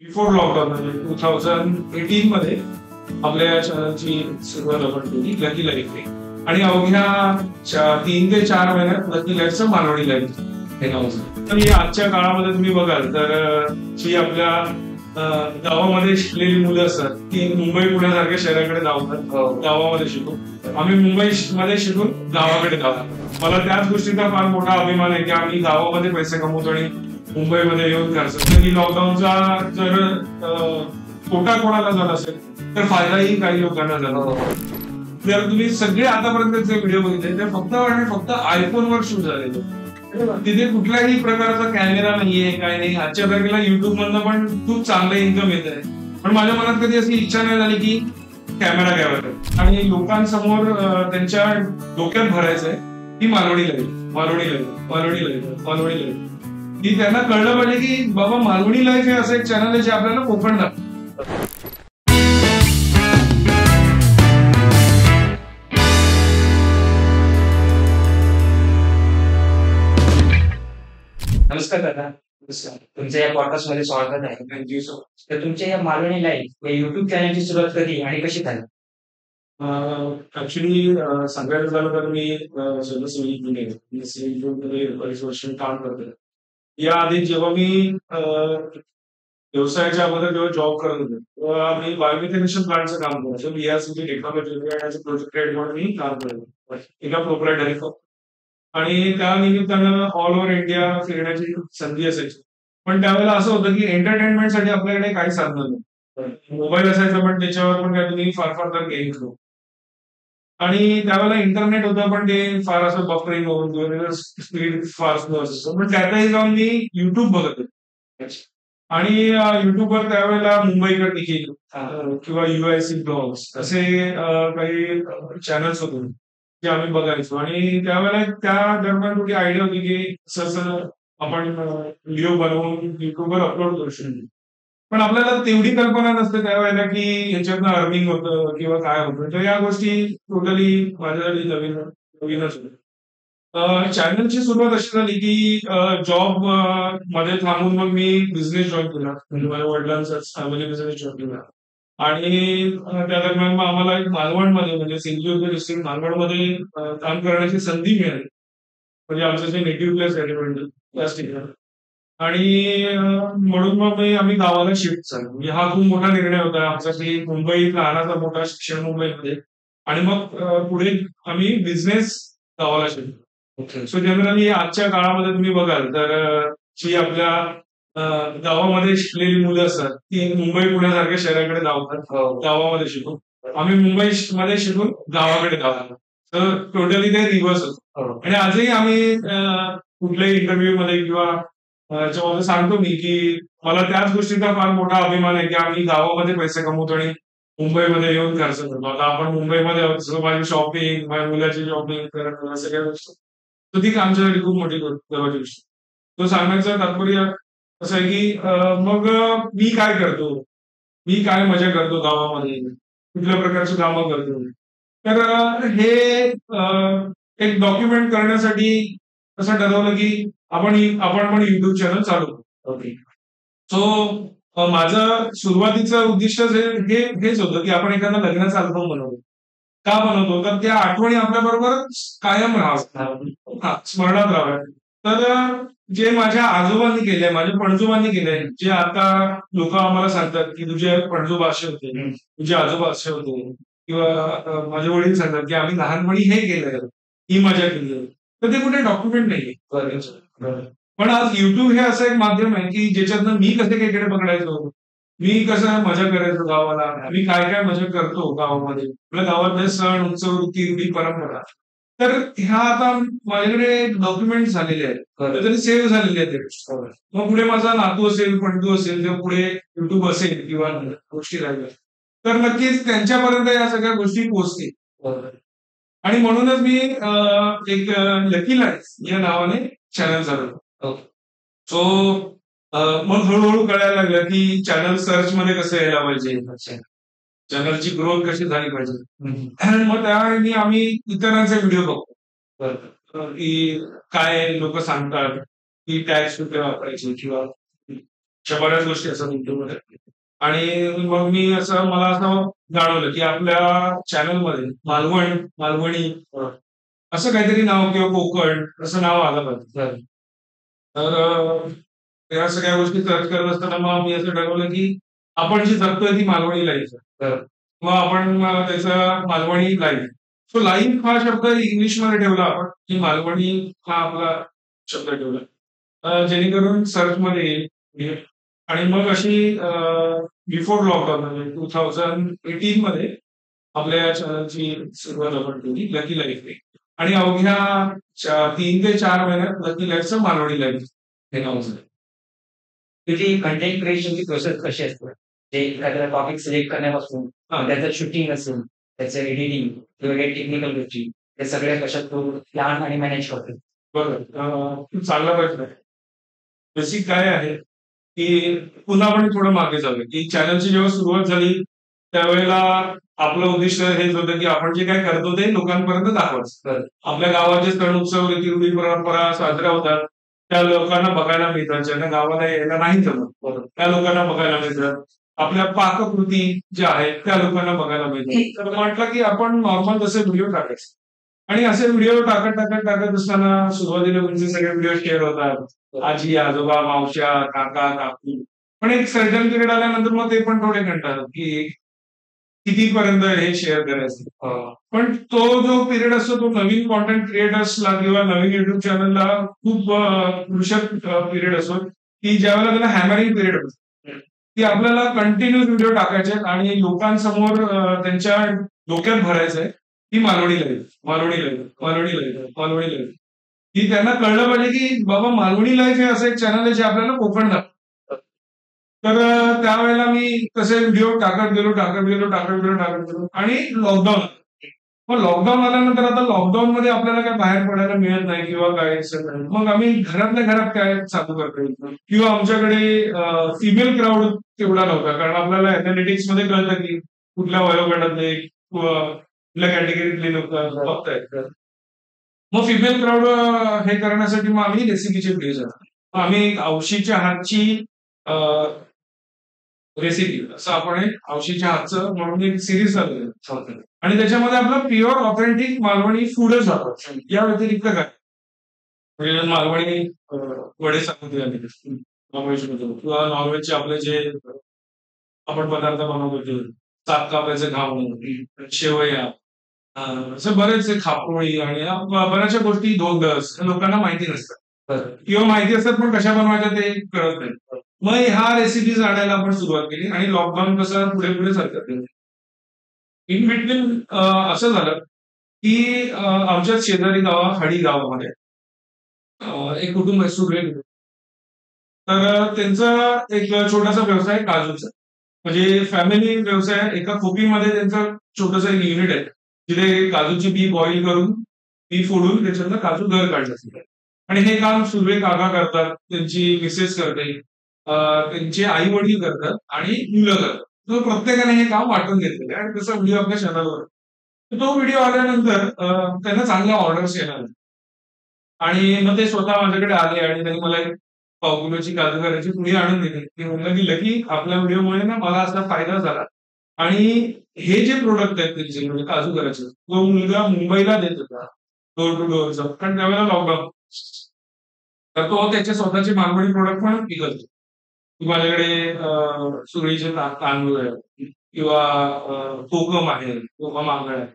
Before lockdown म्हणजे 2018 मध्ये आपल्या चॅनलची सुरुवात आपण केली लकी लाईफ. आणि अवघ्या 3 ते 4 महिन्यात लकी लाईफचं मालवणी लाईफ हे नाव झालं. तर आजच्या काळामध्ये तुम्ही बघाल तर जी आपल्या गावामध्ये शिकलेली मुलं असतात ती मुंबई पुण्यासारख्या शहराकडे धावतात गावामध्ये शिकून. आम्ही मुंबईमध्ये शिकून गावाकडे धावतो. मला त्याच गोष्टीचा फार मोठा अभिमान आहे की आम्ही गावामध्ये पैसे कमवतो आणि मुंबईमध्ये येऊन खर्च. की लॉकडाऊनचा जर तोटा कोणाला झाला असेल तर फायदाही काही लोकांना झाला. जर तुम्ही सगळे आतापर्यंतचे व्हिडिओ बघितले ते फक्त आयफोनवर शूट झालेले. तिथे कुठल्याही प्रकारचा कॅमेरा नाहीये, काय नाही. आजच्या तारखेला युट्यूब मधनं पण खूप चांगलं इन्कम येत आहे. पण माझ्या मनात कधी अशी इच्छा नाही झाली की कॅमेरा घ्यावा आणि लोकांसमोर त्यांच्या डोक्यात भरायचंय की मालवणी लाईफ. की त्यांना कळलं पाहिजे की बाबा मालवणी लाईफ हे असं एक चॅनल आहे जे आपल्याला कोकण दाखवतं. नमस्कार दादा. तुमच्या या पॉडकास्ट मध्ये स्वागत आहे. Thank you so much. तर तुमच्या या मालवणी लाईफ या युट्यूब चॅनलची सुरुवात कधी आणि कशी झाली? ऍक्च्युली सांगायचं झालं तर मी सिव्हिल मध्ये बरेच वर्ष काम करतोय. याआधी जेव्हा मी व्यवसायाच्या अगोदर जेव्हा जॉब करत होतो तेव्हा मी बायोमिथेनेशन प्लांटचं काम करायचो. बीआरसीची टेक्नॉलॉजी प्रोजेक्ट हेड म्हणून मी काम करायचो एका प्रोप्रायटरी फर्म. आणि त्या निमित्तानं ऑल ओव्हर इंडिया फिरण्याची संधी असायची. पण त्यावेळेला असं होतं की एंटरटेनमेंटसाठी आपल्याकडे काही साधनं नाही. मोबाईल असायचा पण त्याच्यावर पण काय तुम्ही फार फार तर गेम खेळू. आणि त्यावेळेला इंटरनेट होतं पण ते फार असं बफरिंग होऊन स्पीड फार स्लो असायचं. पण त्यातही जाऊन मी युट्यूब बघत होतो. आणि युट्यूबवर त्यावेळेला मुंबईकर निखिल किंवा युआयसी ब्लॉग्स असे काही चॅनल्स होते जे आम्ही बघायचो. आणि त्यावेळेला त्या दरम्यान कुठे आयडिया होती की असं आपण व्हिडिओ बनवून युट्यूबवर अपलोड करू शकतो. पण आपल्याला तेवढी कल्पना नसते त्यावेळेला की ह्याच्यातनं अर्निंग होतं किंवा काय होतं. तर या गोष्टी टोटली माझ्यासाठी नवीनच होत्या. चॅनलची सुरुवात अशी झाली की जॉब मध्ये थांबून मग मी बिझनेस जॉईन केला. म्हणजे माझ्या वडिलांचाच फॅमिली बिझनेस जॉईन केला. आणि त्या दरम्यान मग आम्हाला एक मालवणमध्ये म्हणजे सिंधुदुर्ग डिस्ट्रिक्ट मालवणमध्ये काम करण्याची संधी मिळाली. म्हणजे आमचं जे नेटिव्ह प्लेस आहे त्याच ठिकाणी. आणि म्हणून मग आम्ही गावाला शिफ्ट झालो. म्हणजे हा खूप मोठा निर्णय होता आमचा की मुंबईत लहानाचा मोठा शिक्षण मुंबईमध्ये आणि मग पुढे आम्ही बिझनेस गावाला शिफ्ट. सो जनरली आजच्या काळामध्ये तुम्ही बघाल तर जी आपल्या गावामध्ये शिकलेली मुलं असतात ती मुंबई पुण्यासारख्या शहराकडे धावतात गावामध्ये शिकून. आम्ही मुंबईमध्ये शिकून गावाकडे धावतो. तर टोटली ते रिव्हर्स होतं. आणि आजही आम्ही कुठल्याही इंटरव्ह्यू मध्ये किंवा जेव्हा सांगतो मी की मला त्याच गोष्टीचा फार मोठा अभिमान आहे की आम्ही गावामध्ये पैसे कमवतो आणि मुंबईमध्ये येऊन खर्च करतो. आता आपण मुंबईमध्ये आहोत. माझी शॉपिंग, माझ्या मुलाची शॉपिंग करणं सगळ्या गोष्टी तर ती आमच्यासाठी खूप मोठी गरज गोष्ट. तो सांगण्याचं तात्पर्य असं आहे की मग मी काय करतो, मी काय मजा करतो गावामध्ये, कुठल्या प्रकारची कामं करतो. तर हे एक डॉक्युमेंट करण्यासाठी असं ठरवलं की आपण पण युट्यूब चॅनल चालू करू. सो माझं सुरुवातीचं उद्दिष्ट हेच होतं की आपण एखादा लग्नाचा अल्बम बनवतो. का बनवतो तर त्या आठवणी आपल्या बरोबर कायम राहाव्यात, स्मरणात राहाव्यात. तर जे माझ्या आजोबांनी केलंय, माझ्या पणजोबांनी केलंय, जे आता लोक आम्हाला सांगतात की तुझे पणजोबा असे होते, तुझे आजोबा असे होते किंवा माझे वडील सांगतात की आम्ही लहानपणी हे केलंय, ही मजा केली. तर ते कुठे डॉक्युमेंट नाहीये. पण आज युट्यूब हे असं एक माध्यम आहे की ज्याच्यातनं मी कसे क्रिकेट पकडायचो, मी कसं मजा करायचो गावाला, मी काय काय मजा करतो गावामध्ये, आपल्या गावातले सण उत्सव रीती परंपरा. तर ह्या आता माझ्याकडे डॉक्युमेंट झालेले आहेत, तरी सेव्ह झालेले आहेत. मग पुढे माझा नातू असेल, पणतू असेल किंवा पुढे युट्यूब असेल किंवा गोष्टी राहिल्या तर नक्कीच त्यांच्यापर्यंत या सगळ्या गोष्टी पोहोचतील. आणि म्हणूनच मी एक लकी लाईफ या नावाने चॅनल चालवतो. सो मग हळूहळू कळायला लागलं की चॅनल सर्च मध्ये कसं यायला पाहिजे, चॅनलची ग्रोथ कशी झाली पाहिजे. मग त्यावेळी आम्ही इतरांचे व्हिडिओ बघतो की काय लोक सांगतात की टॅग्स कुठे वापरायचे किंवा अशा बऱ्याच गोष्टी असतात युट्यूबमध्ये. आणि मग मी मला असं जाणवलं की आपल्या चॅनलमध्ये मालवणी असं काहीतरी नाव किंवा कोकण असं नाव आलं पाहिजे. तर या सगळ्या गोष्टी सर्च करत असताना मग मी असं ठरवलं की आपण जी जगतोय ती मालवणी लाईफ आहे. मग आपण त्याचं मालवणी लाईफ. सो लाईफ हा शब्द इंग्लिशमध्ये ठेवला आपण की मालवणी हा आपला शब्द ठेवला. जेणेकरून सर्चमध्ये येईल. आणि मग अशी बिफोर लॉकडाऊन म्हणजे 2018 मध्ये आपल्या चॅनलची सुरुवात आपण केली लकी लाईफ. आणि अवघ्या 3 ते 4 महिन्यात लकी लाईफचं मालवणी लाईफ हे नाव झालं. तुझी कंटेंट क्रिएशनची प्रोसेस कशी असते? जे एखादा टॉपिक सिलेक्ट करण्यापासून त्याचं शूटिंग असेल, त्याचं एडिटिंग किंवा काही टेक्निकल गोष्टी हे सगळ्या कशात तू प्लॅन आणि मॅनेज करतो? बरोबर. खूप चांगला प्रश्न आहे. बेसिक काय आहे की पुन्हा आपण थोडं मागे जाऊया की चॅनलची जेव्हा सुरुवात झाली त्यावेळेला आपलं उद्दिष्ट हेच होतं की आपण जे काय करतो ते लोकांपर्यंत दाखवायचं. आपल्या गावाचे सण उत्सव रीती रूढी परंपरा साजऱ्या होतात त्या लोकांना बघायला मिळतात. ज्यांना गावाला यायला नाही जमत त्या लोकांना बघायला मिळतात. आपल्या पाककृती ज्या आहेत त्या लोकांना बघायला मिळतात. तर म्हटलं की आपण नॉर्मल जसे व्हिडिओ टाकायचे आणि असे व्हिडिओ टाकत असताना सुरुवातीला तुमचे सगळे व्हिडिओ शेअर होतात. आजी आजोबा मावश्या काका काकू. पण एक सर्जन पिरियड आल्यानंतर मग ते पण थोडे कंटाळतात की कितीपर्यंत हे शेअर करायचं. पण तो जो पिरियड असतो तो नवीन कॉन्टेंट क्रिएटर्सला किंवा नवीन युट्यूब चॅनलला खूप कृषक पिरियड असतो की ज्यावेळेला त्याला हॅमरिंग पिरियड असतो की आपल्याला कंटिन्यू व्हिडिओ टाकायचे आणि लोकांसमोर त्यांच्या डोक्यात भरायचंय की मालवणी लाईफ की त्यांना कळलं पाहिजे की बाबा मालवणी लाईफ हे असं एक चॅनल आहे जे आपल्याला कोकण दाखवतं. तर त्यावेळेला मी तसे व्हिडिओ टाकत गेलो आणि लॉकडाऊन. मग लॉकडाऊन आल्यानंतर आता लॉकडाऊन मध्ये आपल्याला काय बाहेर पडायला मिळत नाही किंवा काय मग आम्ही घरातल्या घरात काय चालू करतो किंवा आमच्याकडे फिमेल क्राऊड तेवढा नव्हता कारण आपल्याला अॅनालिटिक्स मध्ये कळतं की कुठल्या वयोगटातले कुठल्या कॅटेगरीतले लोक बघतायत. मग फिमेल क्राऊड हे करण्यासाठी मग आम्ही रेसिपीचे व्हिडिओ जातो. आम्ही औशीच्या हातची रेसिपी असं आपण एक औशीच्या हातचं म्हणून एक सिरीज चालू आणि त्याच्यामध्ये आपलं प्युअर ऑथेंटिक मालवणी फूडच जातं. या व्यतिरिक्त काय म्हणजे मालवणी वडे सांगतो नॉनव्हेज मध्ये किंवा नॉनव्हेजचे आपले जे आपण पदार्थ बनवतो सात कापायचे घावणं शेवया असं बरेचसे खापोळी आणि बऱ्याचशा गोष्टी धोंडस लोकांना माहिती नसतात किंवा माहिती असतात पण कशा बनवायच्या ते कळत नाही. मग ह्या रेसिपीज आणायला आपण सुरुवात केली आणि लॉकडाऊन कसं पुढे सरकत गेलं. इन बिटवीन असं झालं की आमच्या शेजारी हडी गावामध्ये एक कुटुंब आहे सुरे. तर त्यांचा एक छोटासा व्यवसाय काजूचा म्हणजे फॅमिली व्यवसाय. एका खोकीमध्ये त्यांचं छोटस एक युनिट आहे जिथे काजूची बी बॉईल करून बी फोडून त्याच्यातलं काजू घर काढलं. आणि हे काम सुरे काका करतात, त्यांची मिसेस करते, त्यांचे आई वडील करतात आणि मुलं करतात. तर प्रत्येकाने हे काम वाटून घेतलेलं आहे आणि तसा व्हिडिओ आपल्या चॅनलवर. तो व्हिडिओ आल्यानंतर त्यांना चांगल्या ऑर्डर्स येणार आणि मग ते स्वतः माझ्याकडे आले आणि त्यांनी मला एक पाव किलोची काजू करायची पुढे आणून दिली. मी म्हणलं की लकी आपल्या व्हिडिओमुळे ना मला असा फायदा झाला आणि हे जे प्रोडक्ट आहेत त्यांचे म्हणजे काजू करायचे तो मुलगा मुंबईला देत होता डोर टू डोअरचा कारण त्यावेळेला लॉकडाऊन. तर तो त्याचे स्वतःचे मालवणी प्रोडक्ट पण विकतो. माझ्याकडे सुरीचे तांदूळ आहे किंवा कोकम आहे, कोकम आंगळ आहे,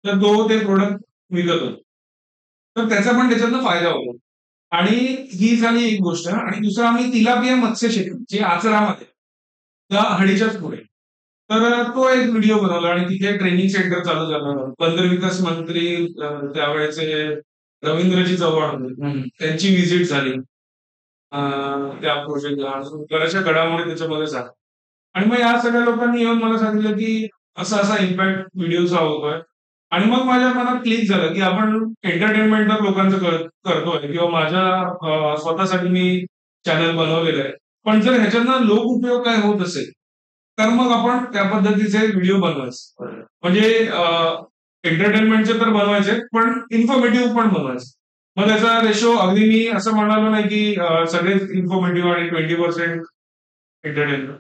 तर तो ते प्रोडक्ट विकतो. तर त्याचा पण त्याच्यातनं फायदा होतो. आणि ही झाली एक गोष्ट. आणि दुसरं आम्ही तिलापिया मत्स्यशेती जे आचरामध्ये त्या हडीच्याच पुढे. तर तो एक व्हिडिओ बनवला आणि तिथे ट्रेनिंग सेंटर चालू झालं. बंदर विकास मंत्री त्यावेळेचे रवींद्रजी चव्हाण होते, त्यांची व्हिजिट झाली त्या प्रोजेक्टला. बऱ्याचशा घडामोडी त्याच्यामध्ये झाल्या आणि मग या सगळ्या लोकांनी येऊन मला सांगितलं की असा इम्पॅक्ट व्हिडिओचा होतोय. आणि मग माझ्या मनात क्लिक झालं की आपण एंटरटेनमेंट तर लोकांचं करतोय किंवा माझ्या स्वतःसाठी मी चॅनल बनवलेलं आहे. पण जर ह्याच्यानं लोक उपयोग काय होत असेल तर मग आपण त्या पद्धतीचे व्हिडिओ बनवायचे. म्हणजे एंटरटेनमेंटचे तर बनवायचे पण इन्फॉर्मेटिव्ह पण बनवायचे. मग त्याचा रेशो अगदी मी असं म्हणालो नाही की सगळेच इन्फॉर्मेटिव्ह आणि 20% एंटरटेनमेंट.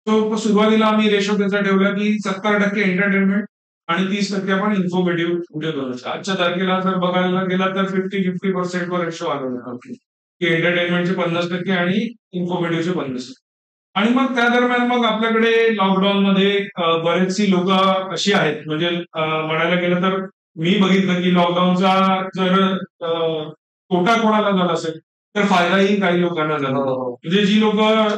तो सुरुवातीला आम्ही रेशो त्याचा ठेवला की 70% एंटरटेनमेंट आणि 30% आपण इन्फॉर्मेटिव्ह व्हिडिओ बनवायचे. आजच्या तारखेला जर बघायला गेला तर 50-50% वर रेशो आलेला आहे की एंटरटेनमेंटचे 50% आणि इन्फॉर्मेटिव्हचे 50%. आणि मग त्या दरम्यान मग आपल्याकडे लॉकडाऊनमध्ये बरेचशी लोक अशी आहेत म्हणजे म्हणायला गेलं तर मी बघितलं की लॉकडाऊनचा जर तोटा कोणाला झाला असेल तर फायदाही काही लोकांना झाला. म्हणजे जी लोक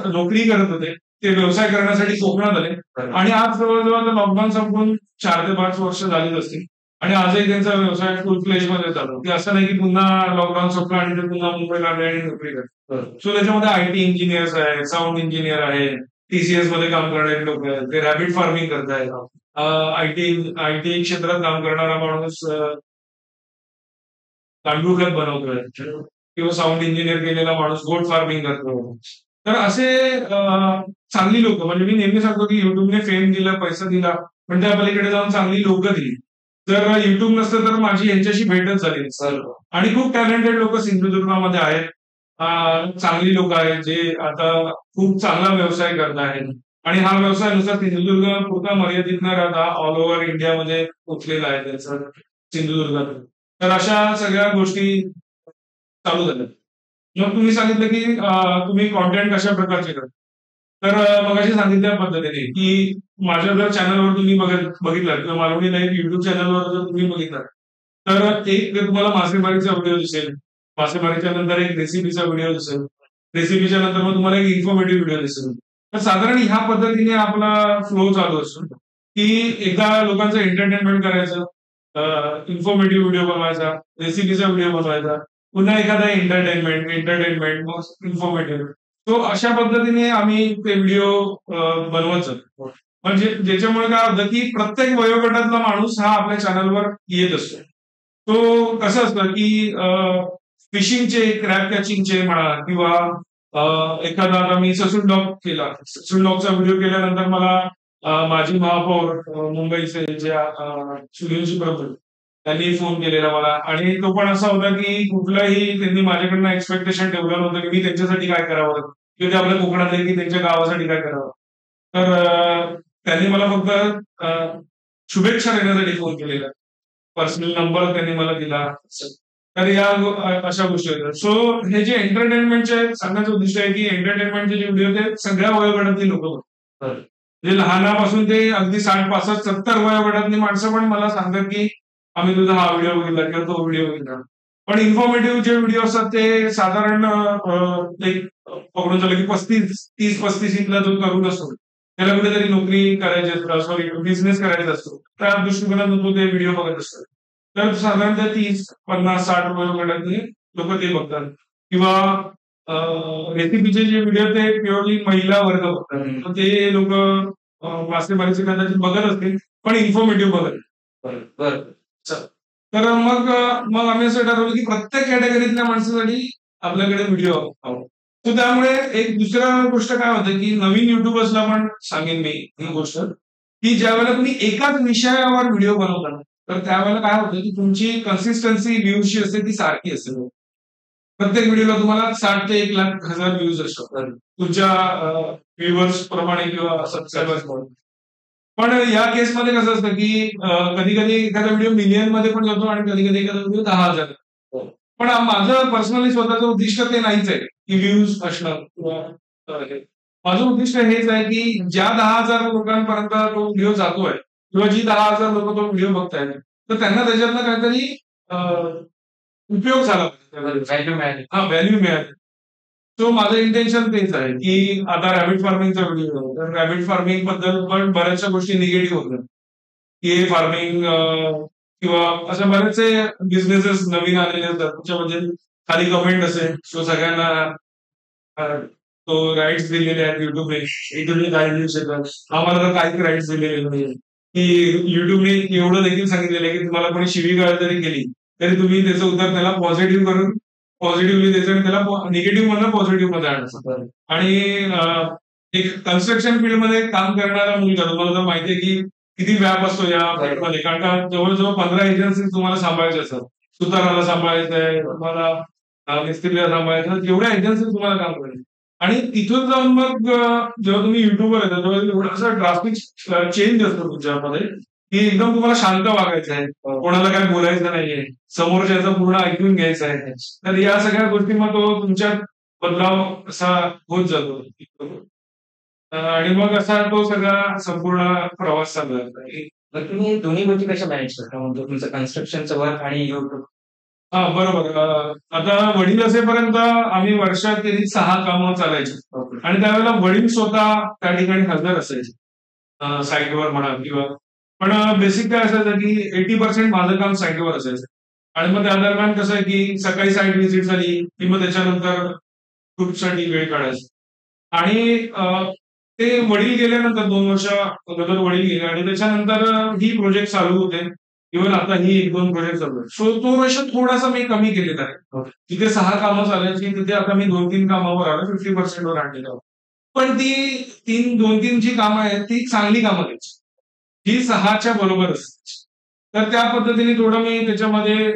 नोकरी करत होते ते व्यवसाय करण्यासाठी कोकणात आले आणि आज जवळजवळ लॉकडाऊन संपून 4 ते 5 वर्ष झालीच असतील आणि आजही त्यांचा व्यवसाय फुल फ्लेज मध्ये चालू. की असं नाही की पुन्हा लॉकडाऊन संपलं आणि ते पुन्हा मुंबईला आले आणि नोकरी करतात. सो त्याच्यामध्ये आयटी इंजिनियर्स आहे, साऊंड इंजिनियर आहे, टीसीएस मध्ये काम करणारे लोक आहेत, ते रॅबिट फार्मिंग करतायत. आयटी क्षेत्रात काम करणारा माणूस तांदूळ खत बनवतोय किंवा साऊंड इंजिनियर केलेला माणूस गोट फार्मिंग करतो. तर असे चांगली लोक म्हणजे मी नेहमी सांगतो की युट्यूबने फेम दिला, पैसा दिला, पण त्या पलीकडे जाऊन चांगली लोक दिली. जर युट्यूब नसतं तर माझी यांच्याशी भेटच झाली सर. आणि खूप टॅलेंटेड लोक सिंधुदुर्गामध्ये आहेत. चांगली लोक आहेत जे आता खूप चांगला व्यवसाय करत आहेत आणि हा व्यवसाय नुसार सिंधुदुर्ग पुरता मर्यादित न राहता ऑल ओव्हर इंडियामध्ये पोचलेला आहे त्याचं सिंधुदुर्गात. तर अशा सगळ्या गोष्टी चालू झाल्या. मग तुम्ही सांगितलं की तुम्ही कॉन्टेंट कशा प्रकारचे करता. तर मगाशी सांगितल्या पद्धतीने की माझ्या जर चॅनलवर तुम्ही बघितलं किंवा मालवणी लाईव्ह युट्यूब चॅनलवर जर तुम्ही बघितलं तर एक तुम्हाला मासेमारीचा व्हिडिओ दिसेल, मासेमारीच्या नंतर एक रेसिपीचा व्हिडिओ दिसेल, रेसिपीच्या नंतर मग तुम्हाला एक इन्फॉर्मेटिव्ह व्हिडिओ दिसेल. तर साधारण ह्या पद्धतीने आपला फ्लो चालू असतो की एकदा लोकांचं एंटरटेनमेंट करायचं, इन्फॉर्मेटिव्ह व्हिडिओ बनवायचा, रेसिपीचा व्हिडिओ बनवायचा, पुन्हा एखादा एंटरटेनमेंट मग इन्फॉर्मेटिव्ह. तो अशा पद्धतीने आम्ही ते व्हिडिओ बनवत जातो. म्हणजे ज्याच्यामुळे काय होतं की प्रत्येक वयोगटातला माणूस हा आपल्या चॅनलवर येत असतो. तो कसं असतं की फिशिंगचे, क्रॅब कॅचिंगचे म्हणा किंवा एखादा आता मी ससून डॉग केला, ससून डॉगचा व्हिडिओ केल्यानंतर मला माजी महापौर मुंबईचे ज्या सुनीलजी प्रभू त्यांनी फोन केलेला मला आणि तो पण असा होता की कुठलाही त्यांनी माझ्याकडनं एक्सपेक्टेशन ठेवलं नव्हतं की मी त्यांच्यासाठी काय करावं किंवा ते आपल्या कोकणात आहे की त्यांच्या गावासाठी काय करावं. तर त्यांनी मला फक्त शुभेच्छा देण्यासाठी फोन केलेला. पर्सनल नंबर त्यांनी मला दिला. तर या अशा गोष्टी होत्या. सो हे जे एंटरटेनमेंटचे सांगण्याचं उद्दिष्ट आहे की एंटरटेनमेंटचे जे व्हिडिओ ते सगळ्या वयोगटातली लोक बघतात. म्हणजे लहानापासून ते अगदी 60, 65, 70 वयोगटातली माणसं पण मला सांगतात की आम्ही तुझा हा व्हिडिओ बघितला किंवा तो व्हिडिओ बघितला. पण इन्फॉर्मेटिव्ह जे व्हिडिओ असतात ते साधारण एक पकडून चाललं की 30-35 इथला जो तरुण असतो त्याला कुठेतरी नोकरी करायची असतो, सॉरी बिझनेस करायचा असतो. त्या दृष्टिकोनातून तो ते व्हिडिओ बघत असतो. तर साधारणतः 30, 50, 60 वयोगटातले लोक ते बघतात किंवा रेसिपीचे जे व्हिडिओ ते प्युअरली महिला वर्ग बघतात. तर ते लोक मासेमारीचे कदाचित बघत असतील पण इन्फॉर्मेटिव्ह बघत. बरं. तर मग मग आम्ही असं ठरवलं की प्रत्येक कॅटेगरीतल्या माणसासाठी आपल्याकडे व्हिडिओ हवा. तर त्यामुळे एक दुसरा गोष्ट काय होतं की नवीन युट्यूबर्सला पण सांगेन मी ही गोष्ट की ज्यावेळेला तुम्ही एकाच विषयावर व्हिडिओ बनवता तर त्यावेळेला काय होतं की तुमची कन्सिस्टन्सी व्ह्यूजची असते ती सारखी असते. प्रत्येक व्हिडिओला तुम्हाला 60 ते 1,00,000 व्ह्यूज असतात तुमच्या व्ह्युअर्स प्रमाणे किंवा सबस्क्रायबर्स प्रमाणे. पण या केसमध्ये कसं असतं की कधी कधी एखादा व्हिडिओ मिलियन मध्ये पण जातो आणि कधी कधी एखादा व्हिडिओ 10,000. पण माझं पर्सनली स्वतःचं उद्दिष्ट ते नाहीच आहे की व्ह्यूज असणं किंवा माझं उद्दिष्ट हेच आहे की ज्या 10,000 लोकांपर्यंत तो व्हिडिओ जातोय किंवा जी 10,000 लोक तो व्हिडिओ बघतायत तर त्यांना त्याच्यातनं काहीतरी उपयोग झाला पाहिजे, व्हॅल्यू मिळाली. सो माझं इंटेन्शन तेच आहे की आता रॅबिट फार्मिंगचा व्हिडिओ तर रॅबिट फार्मिंग बद्दल पण बऱ्याचशा गोष्टी निगेटिव्ह होतात की हे फार्मिंग किंवा अशा बरेचसे बिझनेसेस नवीन आलेले असतात त्याच्यामध्ये खाली कमेंट असेल सो सगळ्यांना तो राईट्स दिलेले आहेत युट्यूबने तुम्ही काय देऊ शकत आम्हाला तर काहीच राईट्स दिलेले नाही की युट्यूबने एवढं देखील सांगितलेलं आहे की तुम्हाला कोणी शिवीगाळ जरी केली तरी तुम्ही त्याचं उत्तर त्याला पॉझिटिव्ह करून पॉझिटिव्हली द्यायचं आणि त्याला निगेटिव्ह मधनं पॉझिटिव्ह मध्ये आणायचं. आणि एक कन्स्ट्रक्शन फील्डमध्ये काम करणारा मुलगा तुम्हाला तर माहितीये की किती व्याप असतो या फील्डमध्ये कारण का जवळजवळ 15 एजन्सी तुम्हाला सांभाळायचे असतात. सुताराला सांभाळायचंय, तुम्हाला मिस्त्रीला सांभाळायचं, एवढ्या एजन्सी तुम्हाला काम करायचं. आणि तिथून जाऊन मग जेव्हा तुम्ही युट्यूबवर येता तेव्हा थोडासा ड्रास्टिक चेंज असतो तुमच्यामध्ये, की एकदम तुम्हाला शांत वागायचं आहे, कोणाला काय बोलायचं नाहीये, समोरच्याचं पूर्ण ऐकून घ्यायचं आहे. तर या सगळ्या गोष्टी मग तो तुमच्यात बदलाव असा होत जातो. आणि मग असा तो सगळा संपूर्ण प्रवास चालू आहे. मग तुम्ही दोन्ही गोष्टी कशा मॅनेज करता? म्हणजे तुमचं कन्स्ट्रक्शनचं वर्क आणि YouTube? हा बरोबर. आता वडील असेपर्यंत आम्ही वर्षात तरी 6 कामं चालायची. ओके. आणि त्यावेळेला वडील स्वतः त्या ठिकाणी हजर असायचे साईटवर म्हणा किंवा पण बेसिक काय असायचं की 80% माझं काम साईटवर असायचं. आणि मग त्या दरम्यान कसं आहे की सकाळी साईट व्हिजिट झाली की मग त्याच्यानंतर ग्रुपसाठी वेळ काढायचा. आणि ते वडील गेल्यानंतर 2 वर्ष अगोदर वडील गेले आणि त्याच्यानंतर ही प्रोजेक्ट चालू होते. इव्हन आता ही 1-2 प्रोजेक्ट चालू आहेत. सो तो वर्ष थोडासा मी कमी केलेला आहे. ओके. तिथे 6 कामं चालायची, तिथे आता मी 2-3 कामावर आलो, 50% वर आणलेलं आहोत. पण ती 2-3 जी कामं आहेत ती चांगली कामं घ्यायची. ही 6च्या बरोबर असायची. तर त्या पद्धतीने थोडं मी त्याच्यामध्ये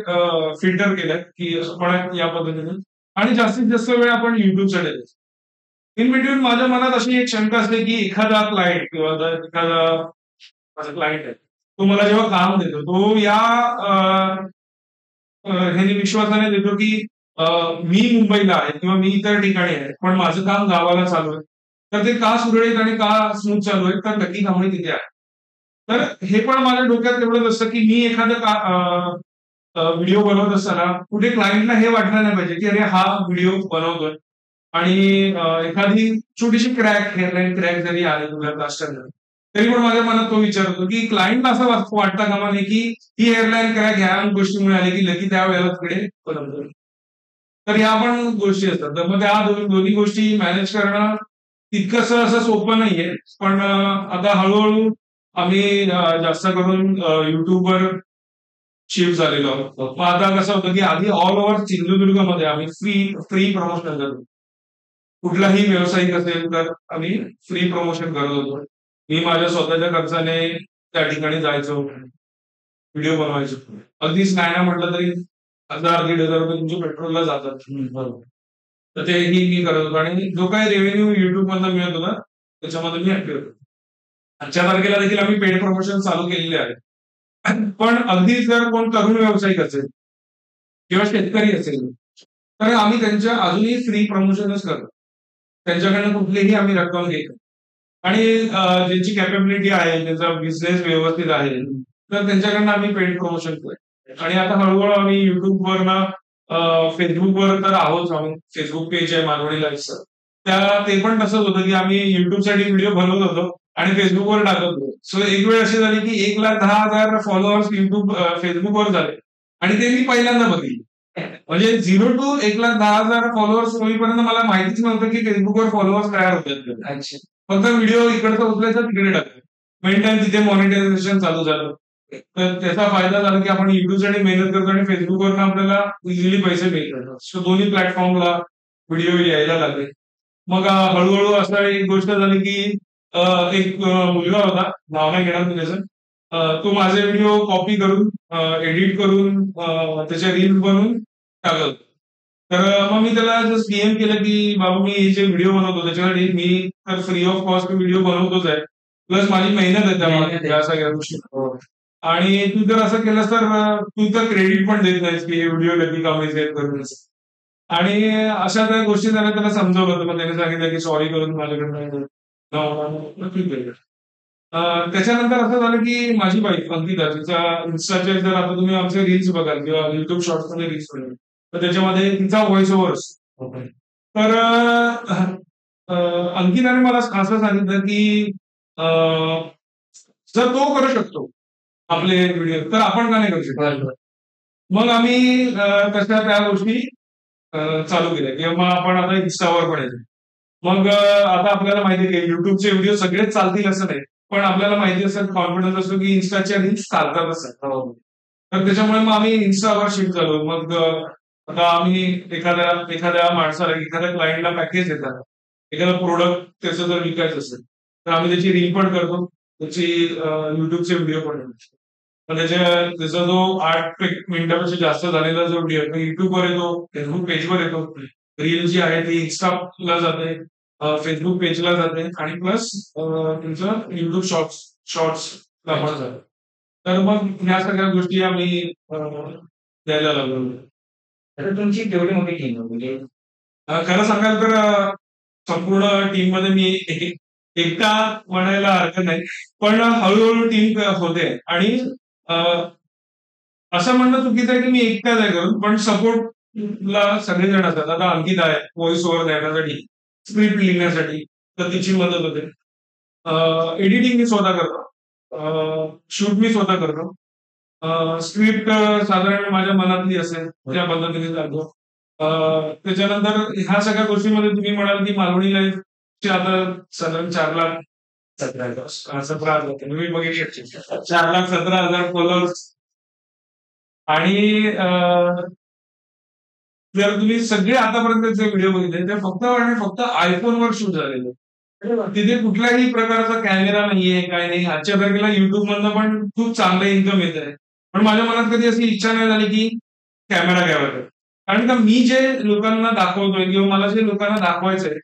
फिल्टर केलंय, की आपण या पद्धतीने आणि जास्तीत जास्त वेळ आपण YouTubeसाठी द्यायचा. इन बिटवीन माझ्या मनात अशी एक शंका असते, की एखादा क्लायंट किंवा जर एखादा माझा क्लायंट आहे, तो मला जेव्हा काम देतो, तो या ह्याने विश्वासाने देतो, की मी मुंबईला आहे किंवा मी इतर ठिकाणी आहे, पण माझं काम गावाला चालू आहे. तर ते का सुरळीत आणि का स्मूथ चालू आहे? तर नक्की कामं तिथे आहे. तर हे पण माझ्या डोक्यात तेवढंच असतं, की मी एखादं व्हिडिओ बनवत असताना कुठे क्लायंटला हे वाटलं नाही पाहिजे, की अरे हा व्हिडिओ बनवतोय आणि एखादी छोटीशी हेअरलाईन क्रॅक जरी आली तुला प्लास्टरला, तरी पण माझ्या मनात तो विचार होतो, की क्लायंटला असं वाटता कामा नये, की ही हेअरलाईन क्रॅक ह्या गोष्टीमुळे आली, की लकी त्यावेळेला तिकडे बनवतोय. तर ह्या पण गोष्टी असतात. तर मग त्या दोन्ही गोष्टी मॅनेज करणं तितकंसं असं सोपं नाहीये. पण आता हळू आम्ही जास्त करून YouTubeवर शिफ्ट झालेलो आहोत. मग आता कसं होतं, की आधी ऑल ओव्हर सिंधुदुर्गमध्ये आम्ही फ्री प्रमोशन करतो. कुठलाही व्यावसायिक असेल तर आम्ही फ्री प्रमोशन करत होतो. मी माझ्या स्वतःच्या खर्चाने त्या ठिकाणी जायचो. व्हिडिओ बनवायचो. अगदीच नाही ना म्हटलं तरी 1000-1500 तुमचे पेट्रोलला जातात. बरोबर. तर तेही मी करत होतो आणि जो काही रेव्हेन्यू YouTubeमधनं मिळत होता, त्याच्यामध्ये मी ऍक्टिव्ह होतो. आजच्या तारखेला देखील आम्ही पेड प्रमोशन चालू केलेले आहे. पण अगदीच जर कोण तरुण व्यावसायिक असेल किंवा शेतकरी असेल, तर आम्ही त्यांच्या अजूनही फ्री प्रमोशनच करतो. त्यांच्याकडनं कुठलीही आम्ही रक्कम घेत नाही. आणि ज्यांची कॅपॅबिलिटी आहे, ज्यांचा बिझनेस व्यवस्थित आहे, तर त्यांच्याकडनं आम्ही पेड प्रमोशन करतो. आणि आता हळूहळू आम्ही YouTubeवरनं Facebookवर तर आहोत आम्ही. Facebook पेज आहे मालवणी लाईव्हचं. ते पण तसंच होतं, की आम्ही YouTubeसाठी व्हिडिओ बनवत होतो आणि Facebookवर टाकत होतो. सो एक वेळ अशी झाली, की 1,10,000 फॉलोअर्स Facebookवर झाले आणि ते मी पहिल्यांदा बघितले. म्हणजे 0 टू 1,10,000 फॉलोअर्स होईपर्यंत मला माहितीच नव्हतं, की Facebookवर फॉलोअर्स तयार होतात. अच्छा. फक्त व्हिडिओ इकडचा उचलायचा तिकडे टाकायचा. मेन टाइम तिथे मॉनिटायझेशन चालू झालं. तर त्याचा फायदा झाला, की आपण YouTubeसाठी मेहनत करतो आणि Facebookवरनं आपल्याला इझिली पैसे मिळतात. सो दोन्ही प्लॅटफॉर्मला व्हिडिओ यायला लागले. मग हळू असं एक गोष्ट झाली, की एक मुलगा होता, नाव नाही घेणार मी त्याचं. तो माझे व्हिडिओ कॉपी करून, एडिट करून त्याच्या रील्स बनवून टाकत होता. तर मग मी त्याला जस्ट DM केलं, की बाबा मी हे जे व्हिडिओ बनवतो त्याच्यासाठी मी तर फ्री ऑफ कॉस्ट व्हिडिओ बनवतोच आहे. प्लस माझी मेहनत आहे त्यामागे या सगळ्या गोष्टी. हो. आणि तू जर असं केलंस तर तू तर क्रेडिट पण देत नाहीस, की हे व्हिडिओ कधी कमायचे करून. आणि अशा त्या गोष्टी त्याला समजवलं होतं. मग त्याने सांगितलं, की सॉरी करून माझ्याकडनं त्याच्यानंतर असं झालं, की माझी वाईफ अंकिता तिचा इन्स्टाचे जर आता तुम्ही आमचे रील्स बघाल किंवा YouTube शॉर्ट्समध्ये रील्स बघाल, तर त्याच्यामध्ये तिचा व्हॉइस ओव्हर असतो. ओके. तर अंकिताने मला असं सांगितलं, की जर तो करू शकतो आपले व्हिडिओ, तर आपण का नाही करू शकतो? बरोबर. मग आम्ही तशा त्या गोष्टी चालू केल्या, की मग आपण आता Instaवर पण येतो. मग आता आपल्याला माहिती आहे, की YouTubeचे व्हिडिओ सगळेच चालतील असं नाही. पण आपल्याला माहिती असेल, कॉन्फिडन्स असतो, की Instaच्या रील्स चालतातच आहेत. हो. तर त्याच्यामुळे मग आम्ही Instaवर शिफ्ट झालो. मग आता आम्ही एखाद्या माणसाला, एखाद्या क्लायंटला पॅकेज देतात. एखादा प्रोडक्ट त्याचं जर विकायचं असेल, तर आम्ही त्याची रील पण करतो. त्याची YouTubeचे व्हिडिओ पण करतो. पण त्याचा जो 8 मिनिटापेक्षा जास्त झालेला जो व्हिडिओ आहे, तो YouTubeवर येतो, Facebook पेजवर येतो. रील जी आहे ती Instaला जाते. फेसबुक पेजला जाते आणि प्लस तुमचं युट्यूब शॉर्ट्सला पण जाते. तर मग ह्या सगळ्या गोष्टी आम्ही द्यायला लागलो. तर तुमची तेवढी मोठी टीम म्हणजे खरं सांगाल तर संपूर्ण टीम मध्ये मी एकटा म्हणायला हरकत नाही, पण हळूहळू टीम होते आणि असं म्हणणं चुकीचं आहे की मी एकटाच आहे करून, पण सपोर्टला सगळेजण असतात. आता अंकित आहे व्हॉइस ओव्हर देण्यासाठी, स्क्रिप्ट लिहिण्यासाठी, तर तिची मदत होते. एडिटिंग मी स्वतः करतो, शूट मी स्वतः करतो, स्क्रिप्ट साधारण माझ्या मनातली असेल त्या पद्धतीने चालतो. त्याच्यानंतर ह्या सगळ्या गोष्टीमध्ये तुम्ही म्हणाल की मालवणी लाईफचे आता साधारण 4,00,000 17,000 मी बघितले 4,17,000 फॉलोअर्स. आणि जर तुम्ही सगळे आतापर्यंतचे व्हिडिओ बघितले ते फक्त आणि फक्त आयफोनवर शूट झालेले. तिथे कुठल्याही प्रकारचा कॅमेरा नाहीये, काय नाही. आजच्या तारखेला युट्यूब मधनं पण खूप चांगलं इन्कम येत आहे. पण माझ्या मनात कधी अशी इच्छा नाही झाली की कॅमेरा घ्यावा. कारण का मी जे लोकांना दाखवतोय किंवा मला जे लोकांना दाखवायचंय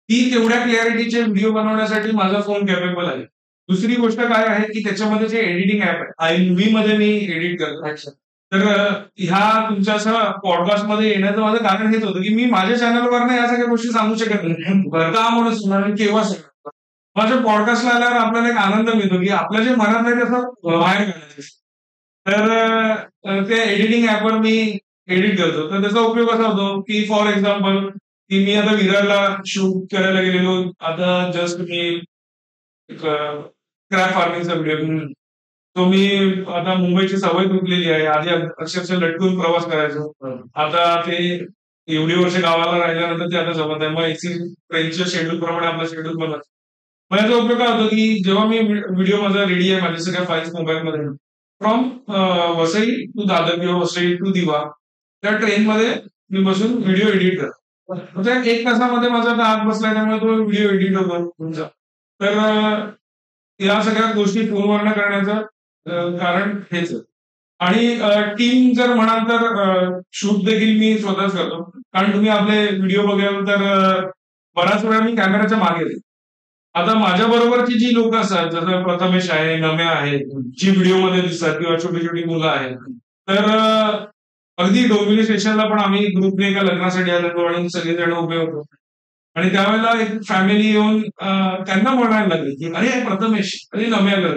ती तेवढ्या क्लॅरिटीचे व्हिडिओ बनवण्यासाठी माझा फोन कॅपेबल आहे. दुसरी गोष्ट काय आहे की त्याच्यामध्ये जे एडिटिंग ऍप आहे, iMovie मध्ये मी एडिट करतो. तर ह्या तुमच्या असं पॉडकास्टमध्ये येण्याचं माझं कारण हेच होतं की मी माझ्या चॅनलवर या सगळ्या गोष्टी सांगू शकत नाही. का म्हणून केव्हा सांगतो. माझ्या पॉडकास्टला आल्यावर आपल्याला एक आनंद मिळतो की आपल्या जे मनात नाही त्याचं बाहेर काढायचं. तर त्या एडिटिंग ऍपवर मी एडिट करतो. तर त्याचा उपयोग असा होतो की फॉर एक्झाम्पल की मी आता विरारला शूट करायला गेलेलो. आता जस्ट मी क्रॅप फार्मिंगचा व्हिडिओ, तो मी आता मुंबईची सवय तुटलेली आहे. आधी अक्षरशः लटकून प्रवास करायचो. आता ते एवढी वर्ष गावाला राहिल्यानंतर ते आता जमत आहे. मग एसी ट्रेनच्या शेड्यूल प्रमाणे आपला शेड्यूल बनत. मग याचा उपयोग काय होतो की जेव्हा मी व्हिडिओ माझा रेडी आहे, माझ्या सगळ्या फाईल्स मोबाईलमध्ये, फ्रॉम वसई टू दादर किंवा वसई टू दिवा, त्या ट्रेनमध्ये मी बसून व्हिडिओ एडिट करतो. म्हणजे 1 तासामध्ये माझा आत बसलाय, त्यामुळे तो व्हिडिओ एडिट होतो तुमचा. तर या सगळ्या गोष्टी फोनवरनं करण्याचं कारण हेच आहे. आणि टीम जर म्हणाल तर शूट देखील मी स्वतःच करतो. कारण तुम्ही आपले व्हिडिओ बघाल तर बऱ्याच वेळा मी कॅमेराच्या मागे आहे. आता माझ्या बरोबरची जी लोक असतात, जसं प्रथमेश आहे, नम्या आहे, जी व्हिडिओमध्ये दिसतात किंवा छोटी छोटी मुलं आहेत, तर अगदी डोंबिवली स्टेशनला पण आम्ही ग्रुपने एका लग्नासाठी आलेलो आणि सगळेजण उभे होतो. आणि त्यावेळेला एक फॅमिली येऊन त्यांना म्हणायला लागली की अरे प्रथमेश, अरे नम्या कर.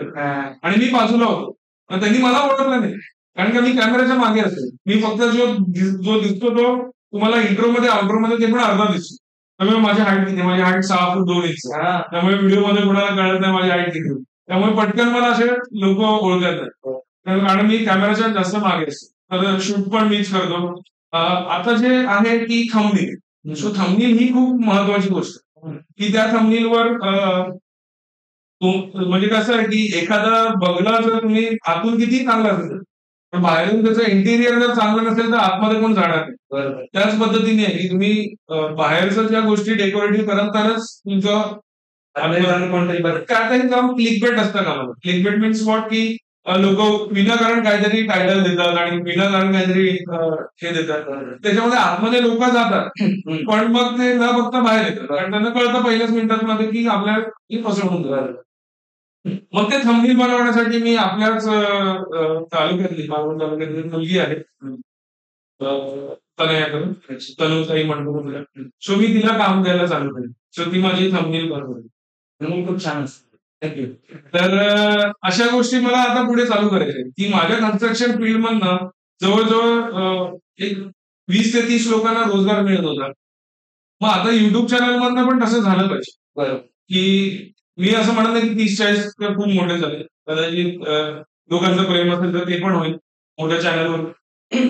आणि मी बाजूला होतो. त्यांनी मला ओळखलं नाही, कारण का मी कॅमेऱ्याच्या मागे असेल. मी फक्त जो दिसतो तो तुम्हाला इंट्रोमध्ये आउट्रोमध्ये ते पण अर्धा दिसतो. त्यामुळे माझी हाईट किती, माझी हाईट 6 फूट 2 इंच. त्यामुळे व्हिडिओमध्ये कोणाला कळत नाही माझी हाईट किती. त्यामुळे पटकन मला असे लोक ओळखत नाही, कारण मी कॅमेऱ्याच्या जास्त मागे असतो. तर शूट पण मीच करतो. आता जे आहे की थंबनेल, सो थंबनेल ही खूप महत्वाची गोष्ट की त्या थंबनेलवर म्हणजे कसं आहे की एखादा बंगला जर तुम्ही आतून किती चांगला असेल, पण बाहेरून त्याचं इंटिरियर जर चांगलं नसेल तर आतमध्ये कोण जाणार नाही. त्याच पद्धतीने आहे की तुम्ही बाहेरच्या ज्या गोष्टी डेकोरेटिव्ह कराल तरच तुमचं काही काम क्लिकबेट असतं का. क्लिकबेट मीन्स व्हॉट की लोक विनाकारण काहीतरी टायटल देतात आणि विनाकारण काहीतरी हे देतात. त्याच्यामध्ये आतमध्ये लोक जातात, पण मग ते न बघता बाहेर येतात. कारण त्यांना कळतं पहिल्याच मिनिटांमध्ये की आपल्याला फसवणूक झाली. मग ते थंबनेल बनवण्यासाठी मी आपल्याच तालुक्यातली, मालवण तालुक्यातली मुलगी आहे, तनयाकडून, तनुताई म्हणतो. सो मी तिला काम द्यायला चालू केलं. सो ती माझी थंबनेल बनवली. म्हणून खूप छान असतं. थँक्यू. तर अशा गोष्टी मला आता पुढे चालू करायच्या की माझ्या कन्स्ट्रक्शन फील्ड मधनं जवळजवळ एक 20 ते 30 लोकांना रोजगार मिळत होता. मग आता युट्यूब चॅनल मधनं पण तसं झालं पाहिजे. बरोबर. की मी असं म्हणत नाही की 30-40 खूप मोठे झाले. कदाचित लोकांचं प्रेम असेल तर ते पण होईल मोठ्या चॅनलवर.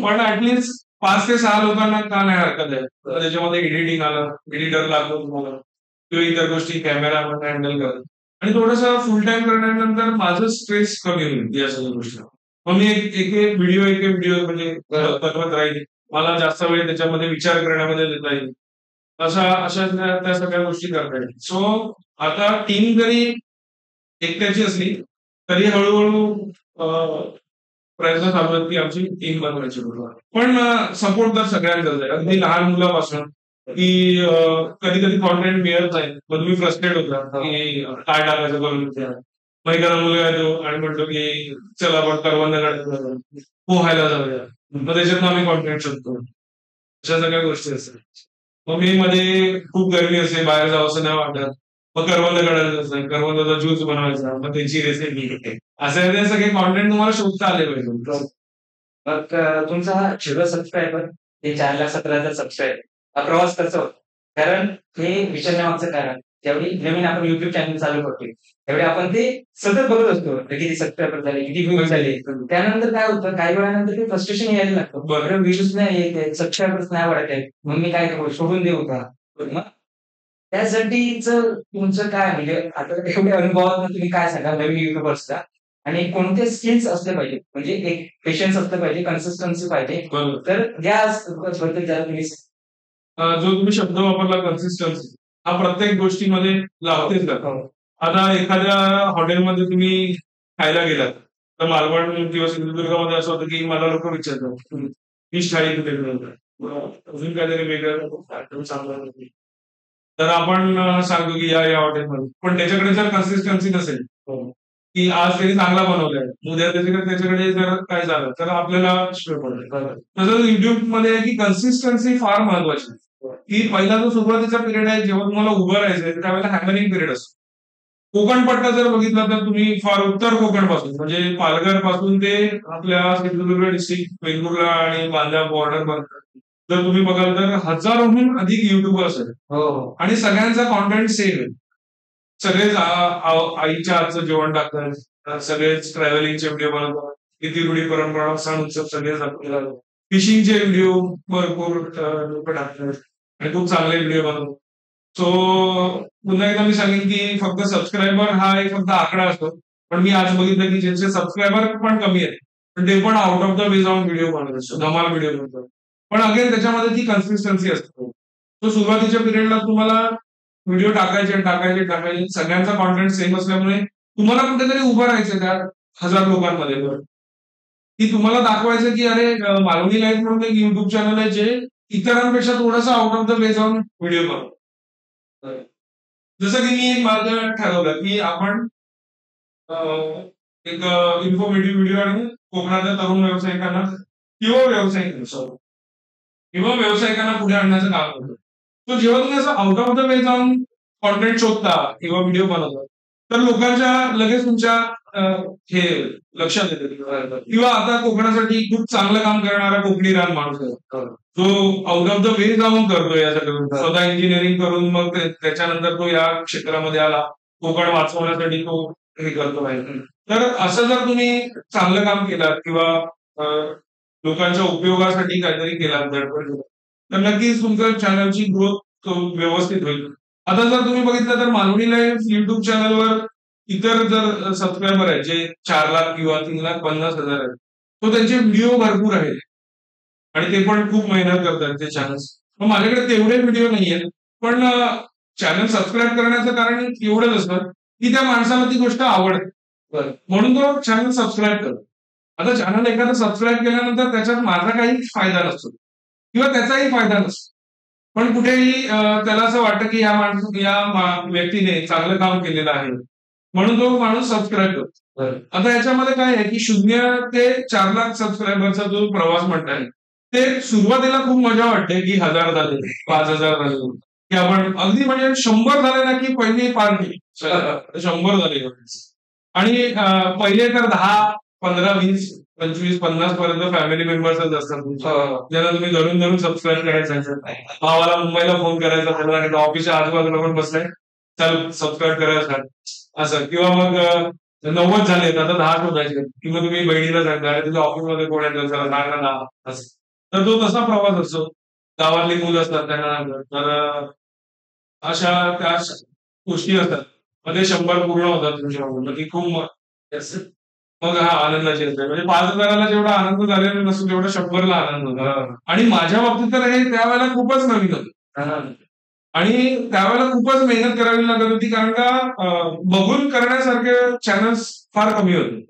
पण ऍटलिस्ट 5 ते 6 लोकांना का नाही हरकत आहे. त्याच्यामध्ये एडिटिंग आलं, एडिटर लागतो तुम्हाला किंवा इतर गोष्टी कॅमेरा हँडल करत, आणि थोडंसं फुल टाइम करण्यानंतर माझं स्ट्रेस कमी होईल या सगळ्या गोष्टी. मग मी एक व्हिडिओ म्हणजे बनवत राहील. मला जास्त वेळ त्याच्यामध्ये विचार करण्यामध्ये देता येईल. अशा त्या सगळ्या गोष्टी करता येईल. सो आता टीम जरी एकट्याची असली तरी हळूहळू प्रयत्न चालू आहेत की आमची टीम बनवायची. पण सपोर्ट तर सगळ्यांचाच आहे, अगदी लहान मुलापासून की कधी कधी कॉन्टेंट मिळत नाही, मग तुम्ही फ्रस्ट्रेट होता की काय टाकायचं करून त्या. मग एखादा मुलगा येतो आणि म्हणतो की चला आपण करवंद काढायला जाऊ, पोहायला जाऊया, मग त्याच्यातून आम्ही कॉन्टेंट शोधतो. अशा सगळ्या गोष्टी असतात. मग मी मध्ये खूप गरमी असते, बाहेर जावंसं नाही वाटत, मग करवंद काढायचं असतं, करवंदाचा ज्यूस बनवायचा, मग त्याची रेसिपी, असे ते सगळे कॉन्टेंट तुम्हाला शोधता आले पाहिजे. मग तुमचा हा 0 सबस्क्रायबर ते 4,17,000 सबस्क्रायबर हा प्रवास कसा होता? कारण हे विचारण्यामागचं कारण ज्यावेळी नवीन आपण YouTube चॅनल चालू करतोय, त्यावेळी आपण ते सतत बघत असतो. किती सबस्क्रायबर झाले, किती व्ह्यूज झाले. त्यानंतर काय होतं, काही वेळानंतर ते फ्रस्ट्रेशन यायला लागतं. बरं व्ह्यूज नाही येत आहेत, सबस्क्रायबर्स नाही वाढत आहेत. मग मी काय करू, सोडून देऊ का? मग त्यासाठीचं तुमचं काय म्हणजे आता एवढ्या अनुभवातून तुम्ही काय सांगाल नवीन युट्यूबर्सला? आणि कोणते स्किल्स असले पाहिजे? म्हणजे एक पेशन्स असलं पाहिजे, कन्सिस्टन्सी पाहिजे. बरोबर. तर या बद्दल जरा तुम्ही जो तुम्ही शब्द वापरला कन्सिस्टन्सी, हा प्रत्येक गोष्टीमध्ये लागतेच का. आता एखाद्या हॉटेलमध्ये तुम्ही खायला गेलात, तर मालवण किंवा सिंधुदुर्गामध्ये असं होतं की मला लोक विचारतात फिश थाळी कुठे मिळवतात, अजून काहीतरी वेगळं चांगलं नाही. तर आपण सांगतो की या हॉटेलमध्ये, पण त्याच्याकडे जर कन्सिस्टन्सी नसेल की आज त्यांनी चांगला बनवलाय, उद्या त्याच्याकडे जर काय झालं तर आपल्याला शिवाय पडलं. तसंच युट्यूब मध्ये आहे की कन्सिस्टन्सी फार महत्वाची आहे. की पहिला जो सुरुवातीचा पिरियड आहे, जेव्हा तुम्हाला उभं राहायचंय त्यावेळेला हॅमरिंग पिरियड असतो. कोकण पट्टा जर बघितला तर तुम्ही फार उत्तर कोकण पासून म्हणजे पालघर पासून ते आपल्या सिंधुदुर्ग डिस्ट्रिक्ट, वेंगुर्ला आणि बांधा बॉर्डर पर्यंत जर तुम्ही बघाल तर हजारोहून अधिक युट्यूबर्स आहेत. हो. आणि सगळ्यांचा कॉन्टेंट सेम आहे. सगळेच आईच्या हातचं जेवण टाकतात, सगळेच ट्रॅव्हलिंगचे व्हिडिओ बनवतात, किती रूढी परंपरा, सण उत्सव सगळेच आपल्याला, फिशिंगचे व्हिडिओ भरपूर लोक टाकतात आणि खूप चांगले व्हिडिओ बनवतात. सो पुन्हा एकदा मी सांगेन की फक्त सबस्क्रायबर हा एक फक्त आकडा असतो, पण मी आज बघितलं की ज्यांचे सबस्क्रायबर पण कमी आहेत, पण ते पण आउट ऑफ द वे जाऊन व्हिडिओ बनवत असतो, धमाल व्हिडिओ बनवतात. पण अगेन त्याच्यामध्ये ती कन्सिस्टन्सी असते. तो सुरुवातीच्या पिरियडला तुम्हाला व्हिडिओ टाकायचे, सगळ्यांचा कॉन्टेंट सेम असल्यामुळे तुम्हाला कुठेतरी उभं राहायचं त्या हजार लोकांमध्ये, की तुम्हाला दाखवायचं की अरे मालवणी लाईफ म्हणून एक युट्यूब चॅनल आहे जे इतरांपेक्षा थोडंसं आउट ऑफ द वे जाऊन व्हिडिओ बनवतो. जसं की मी एक माझं ठरवलं की आपण एक इन्फॉर्मेटिव्ह व्हिडिओ आणि कोकणातल्या तरुण व्यावसायिकांना किंवा व्यावसायिकांना पुढे आणण्याचं काम करतो. तो जेव्हा तुम्ही असं आउट ऑफ द वे जाऊन कॉन्टेंट शोधता किंवा व्हिडिओ बनवता, तर लोकांच्या लगेच तुमच्या हे लक्षात येते. किंवा आता कोकणासाठी खूप चांगलं काम करणारा कोकणी रान माणूस आहे, जो आउट ऑफ द वे जाऊन करतो या सगळं, स्वतः इंजिनिअरिंग करून मग त्याच्यानंतर तो या क्षेत्रामध्ये आला, कोकण वाचवण्यासाठी तो हे करतो आहे. तर असं जर तुम्ही चांगलं काम केलं किंवा लोकांच्या उपयोगासाठी काहीतरी केलं धडपड, तर नक्कीच तुमच्या चॅनलची ग्रोथ व्यवस्थित होईल. आता जर तुम्ही बघितलं तर मालवणी लाईव्ह युट्यूब चॅनलवर इतर जर सबस्क्रायबर आहेत जे 4 लाख किंवा 3,50,000 आहेत, तो त्यांचे व्हिडिओ भरपूर आहेत आणि ते पण खूप मेहनत करतात ते चॅनल्स. मग माझ्याकडे तेवढे व्हिडिओ नाहीयेत, पण चॅनल सबस्क्राईब करण्याचं कारण एवढंच असतं की त्या माणसाला ती गोष्ट आवडते, म्हणून तो चॅनल सबस्क्राईब करतो. आता चॅनल एखादं सबस्क्राईब केल्यानंतर त्याच्यात माझा काही फायदा नसतो किंवा त्याचाही फायदा नसतो, पण कुठेही त्याला असं वाटतं की या व्यक्तीने चांगलं काम केलेलं आहे, म्हणून तो माणूस सबस्क्राईब करतो. आता याच्यामध्ये काय आहे की 0 ते 4 लाख सबस्क्रायबरचा जो प्रवास म्हणताय, ते सुरुवातीला खूप मजा वाटते की 1000 झाले, 5000 झाले, की आपण अगदी म्हणजे 100 झाले ना की पहिली पार्टी 100 झाले. आणि पहिले तर 10, 15, 20, 25, 50 पर्यंत फॅमिली मेंबर्सच असतात ज्यांना तुम्ही धरून सबस्क्राईब करायचं. भावाला मुंबईला फोन करायचा, त्याला ऑफिसच्या आजूबाजूला पण बसलाय, चल सबस्क्राईब करायचं असं. किंवा मग 90 झाले आता 10 शोधायचे, किंवा तुम्ही बहिणीला सांगता तुझ्या ऑफिसमध्ये कोण आहे सांगा असं. तर तो तसा प्रवास असतो. गावातली मुलं असतात त्यांना, तर अशा त्या गोष्टी असतात. मग ते 100 पूर्ण होतात तुमच्या, ती खूप मग हा आनंदाची असते. म्हणजे 5,000ला जेवढा आनंद झालेला नसतो तेवढा 100ला आनंद होता. आणि माझ्या बाबतीत तर हे त्यावेळेला खूपच नवीन होतं आणि त्यावेळेला खूपच मेहनत करावी लागत होती, कारण का बघून करण्यासारखे चॅनल्स फार कमी होते.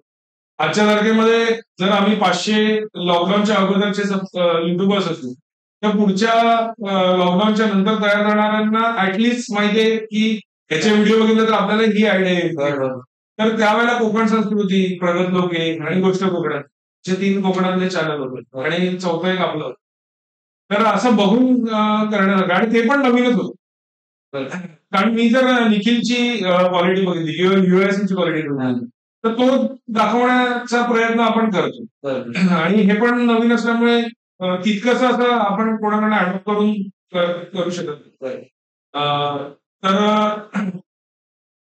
आजच्या तारखेमध्ये जर आम्ही 500 लॉकडाऊनच्या अगोदरचे युट्यूबर्स असतो, तर पुढच्या लॉकडाऊनच्या नंतर तयार करणाऱ्यांना ऍटलिस्ट माहितीये की ह्याचे व्हिडिओ बघितले तर आपल्याला ही आयडिया येईल. तर त्यावेळेला कोकण संस्कृती, प्रगत लोके आणि गोष्ट कोकणात जे 3 कोकणातले चॅनल होते आणि चौथं एक आपलं. तर असं बघून करण्यासारखं आणि ते पण नवीनच होतं. कारण मी जर निखिलची क्वालिटी बघितली किंवा युएसची क्वालिटी बघितली तर तो दाखवण्याचा प्रयत्न आपण करतो. आणि हे पण नवीन असल्यामुळे तितकंच असं आपण कोणाकडे अडॉप्ट करून करू शकत नाही. तर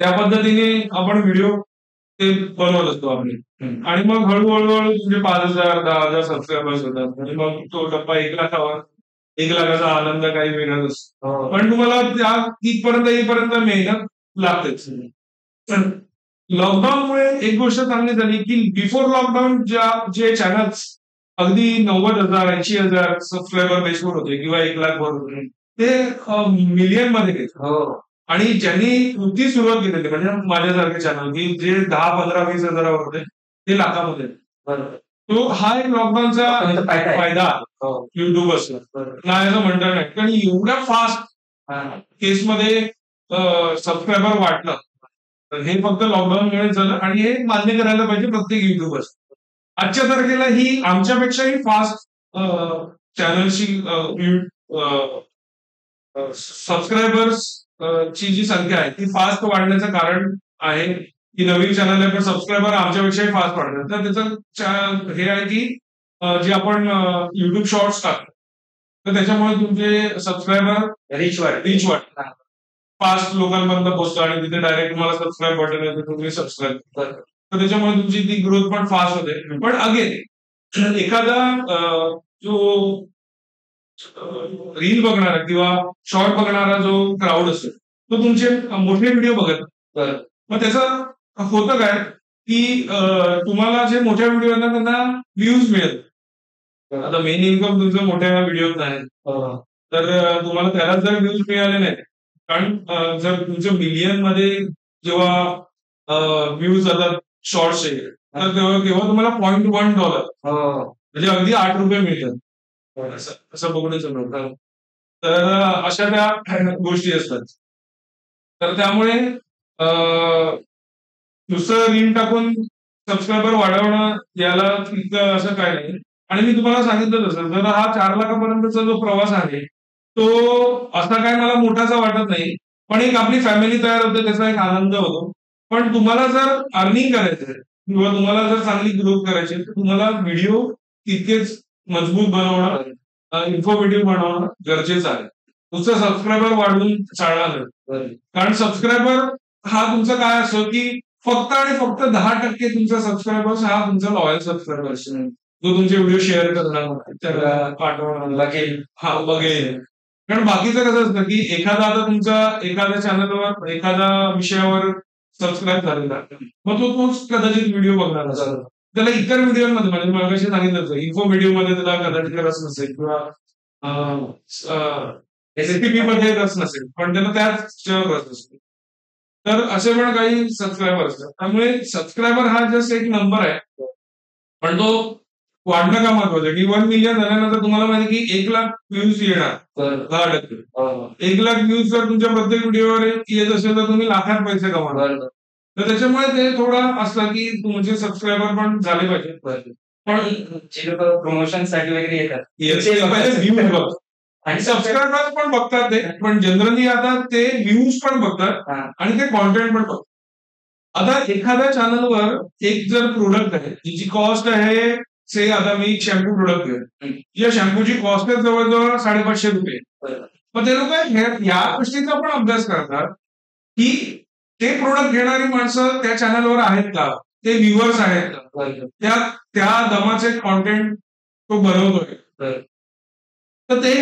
त्या पद्धतीने आपण व्हिडिओ ते बनवत असतो आपले. आणि मग हळूहळू तुमचे 5,000 10,000 सबस्क्रायबर्स होतात आणि मग तो टप्पा 1 लाखावर 1 लाखाचा आनंद काही वेगळाच असतो. पण तुम्हाला त्या तिथपर्यंत येईपर्यंत मेहनत लागतेच. लॉकडाऊनमुळे एक गोष्ट चांगली झाली की बिफोर लॉकडाऊन जे चॅनल्स अगदी 90,000 80,000 सबस्क्रायबर बेसवर होते किंवा 1 लाख वर होते ते मिलियन मध्ये गेले. आणि ज्यांनी ती सुरुवात केलेली म्हणजे माझ्यासारखे चॅनल की जे 10, 15, 20 हजारावर होते ते लाखामध्ये. तो हा एक लॉकडाऊनचा फायदा आहे युट्यूब असला नाही असं म्हणता नाही. कारण एवढ्या फास्ट केसमध्ये सबस्क्रायबर वाढलं तर हे फक्त लॉकडाऊनमुळे झालं आणि हे मान्य करायला पाहिजे प्रत्येक युट्यूबर. आजच्या तारखेला ही आमच्यापेक्षाही फास्ट चॅनलची सबस्क्रायबर्स ची जी संख्या आहे ती फास्ट वाढण्याचं कारण आहे की नवीन चॅनल आहे पण सबस्क्रायबर आमच्यापेक्षाही फास्ट वाढतात. तर त्याचं हे आहे की जे आपण युट्यूब शॉर्ट्स टाकतो तर त्याच्यामुळे तुमचे सबस्क्रायबर रिच वाढतात. फास्ट लोकांपर्यंत पोहोचतो आणि तिथे डायरेक्ट तुम्हाला सबस्क्राईब बटन येते तुम्ही सबस्क्राईब करता. तर त्याच्यामुळे तुमची ती ग्रोथ पण फास्ट होते. पण अगेन एखादा जो रील बघणारा किंवा शॉर्ट बघणारा जो क्राऊड असतो तो तुमचे मोठे व्हिडिओ बघत. मग त्याचं होतं काय की तुम्हाला जे मोठ्या व्हिडिओ त्यांना व्ह्यूज मिळत. आता मेन इन्कम तुमचं मोठ्या व्हिडिओत आहे तर तुम्हाला त्याला जर व्ह्यूज मिळाले नाही कारण जर तुमच्या मिलियन मध्ये जेव्हा व्ह्यूज जातात शॉर्ट्सचे तर तेव्हा तुम्हाला $0.1 म्हणजे अगदी ₹8 मिळतात असं बघण्याचं नव्हतं. तर अशा त्या गोष्टी असतात. तर त्यामुळे नुसतं रील टाकून सबस्क्रायबर वाढवणं याला इतकं असं काय नाही. आणि मी तुम्हाला सांगितलं तसं जर हा 4 लाखापर्यंतचा जो प्रवास आहे तो असा काय मला मोठासा वाटत नाही. पण एक आपली फॅमिली तयार होते त्याचा एक आनंद होतो. पण तुम्हाला जर अर्निंग करायचंय किंवा तुम्हाला जर चांगली ग्रोथ करायची तर तुम्हाला व्हिडिओ तितकेच मजबूत बनवणं इन्फॉर्मेटिव्ह बनवणं गरजेचं आहे. तुमचं सबस्क्रायबर वाढवून चालणार नाही. कारण सबस्क्रायबर हा तुमचा काय असतो की फक्त आणि फक्त 10% तुमचा सबस्क्रायबर्स हा तुमचा लॉयल सबस्क्रायबर असतो जो तुमचे व्हिडिओ शेअर करणार पाठवणार बघेल. कारण बाकीचं कसं असतं की एखादा आता तुमचा एखाद्या चॅनलवर एखाद्या विषयावर सबस्क्राईब झालेला मग तोच कदाचित व्हिडिओ बघणार असेल. त्याला इतर व्हिडिओमध्ये म्हणजे मगाशी सांगितलं इन्फॉर्मेटिव्ह मध्ये त्याला कदाचित रस नसेल किंवा रेसिपी मध्ये रस नसेल पण त्याला त्याच रस असतो. तर असे पण काही सबस्क्रायबर असतात. त्यामुळे सबस्क्रायबर हा जस्ट एक नंबर आहे पण तो वाढणं का महत्वाचं की 1 मिलियन झाल्यानंतर तुम्हाला माहिती की 1 लाख व्ह्यूज येणार 10%. 1 लाख व्ह्यूज जर तुमच्या प्रत्येक व्हिडिओवर येत असेल तर तुम्ही लाखात पैसे कमवणार. तर त्याच्यामुळे ते थोडं असतं की तुमचे सबस्क्रायबर पण झाले पाहिजे. पण जे लोक प्रमोशनसाठी वगैरे येतात आणि सबस्क्रायबर पण बघतात ते पण जनरली आता ते व्ह्यूज पण बघतात आणि ते कॉन्टेंट पण बघतात. आता एखाद्या चॅनलवर एक जर प्रोडक्ट आहे जिची कॉस्ट आहे से आता मी शॅम्पू प्रोडक्ट घेऊ या शॅम्पूची कॉस्ट आहे जवळजवळ ₹550. मग ते लोक या गोष्टीचा पण अभ्यास करतात की ते प्रोडक्ट घेणारी माणसं त्या चॅनलवर आहेत का ते व्ह्युअर्स आहेत का त्या दमाचे कॉन्टेंट तो बनवतोय. तर ते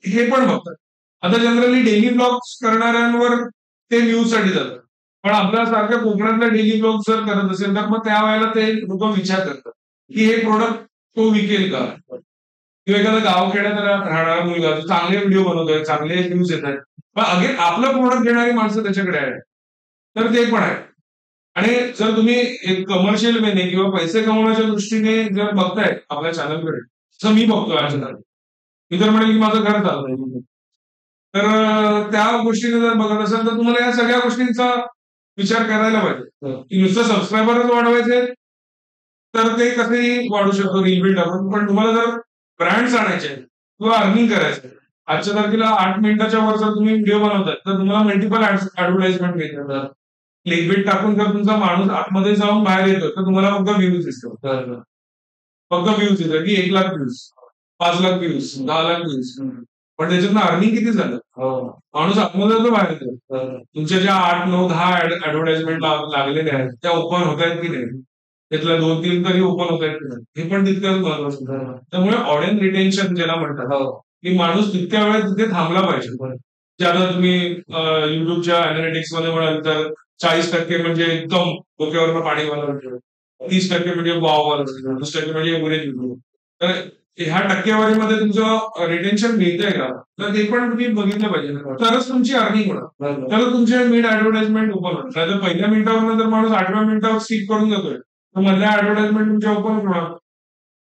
हे पण बघतात. आता जनरली डेली ब्लॉग्स करणाऱ्यांवर ते व्ह्यूज साठी जातात पण आपल्यासारख्या कोकणातल्या डेली ब्लॉग जर करत असेल तर मग त्यावेळेला ते लोक विचार करतात की हे प्रोडक्ट तो विकेल का किंवा एखादा गावखेड्यात राहणारा मुलगा जो चांगले व्हिडिओ बनवतोय चांगले व्ह्यूज येत आहेत पण अगेन आपलं प्रोडक्ट घेणारी माणसं त्याच्याकडे आहे तर ते पण आहे. आणि जर तुम्ही एक कमर्शियल वेने किंवा पैसे कमवण्याच्या दृष्टीने जर बघताय आपल्या चॅनलकडे जसं मी बघतोय मी तर म्हणेल की माझं घर चाललंय. तर त्या गोष्टीने जर बघत असेल तर तुम्हाला या सगळ्या गोष्टींचा विचार करायला पाहिजे की नुसतं सबस्क्रायबरच वाढवायचे तर ते कसंही वाढू शकतो रील बिल टाकून. पण तुम्हाला जर ब्रँड्स आणायचे किंवा अर्निंग करायचं आजच्या तारखेला 8 मिनिटाच्या वर जर तुम्ही व्हिडिओ बनवताय तर तुम्हाला मल्टिपल ऍडव्हर्टाइजमेंट मिळतात. क्लिक बिट टाकून जर तुमचा माणूस आतमध्ये जाऊन बाहेर येतो तर तुम्हाला फक्त व्ह्यूज दिसतो. फक्त व्ह्यूज येतात की 1 lakh views, 5 lakh views, 10 lakh views. पण त्याच्यातनं अर्निंग किती झालं? माणूस आतमध्ये जातो बाहेर येतो. तुमच्या ज्या 8, 9, 10 ऍडव्हर्टाइजमेंट लागलेल्या आहेत त्या ओपन होत आहेत की नाही? त्यातल्या 2-3 तरी ओपन होत आहेत की नाही? हे पण तितकंच महत्वाचं. त्यामुळे ऑडियन्स रिटेन्शन ज्याला म्हणतात की माणूस तितक्या वेळेत तिथे थांबला पाहिजे. जे आता तुम्ही युट्यूबच्या अॅनालिटिक्स मध्ये म्हणाल तर 40% म्हणजे एकदम डोक्यावरनं पाणी वाला, 30% म्हणजे वाव वाला, 20% म्हणजे एव्हरेज व्ह्यू. तर ह्या टक्केवारीमध्ये तुमचं रिटेन्शन मिळतंय का? तर ते पण तुम्ही बघितलं पाहिजे. तरच तुमची अर्निंग होणार. तर तुमचे मिड ऍडव्हर्टाइजमेंट ओपन होणार. नाहीतर पहिल्या मिनिटावर जर माणूस 8व्या मिनिटावर स्किप करून जातोय तर मधल्या ऍडव्हर्टाइजमेंट तुमच्या ओपन होणार.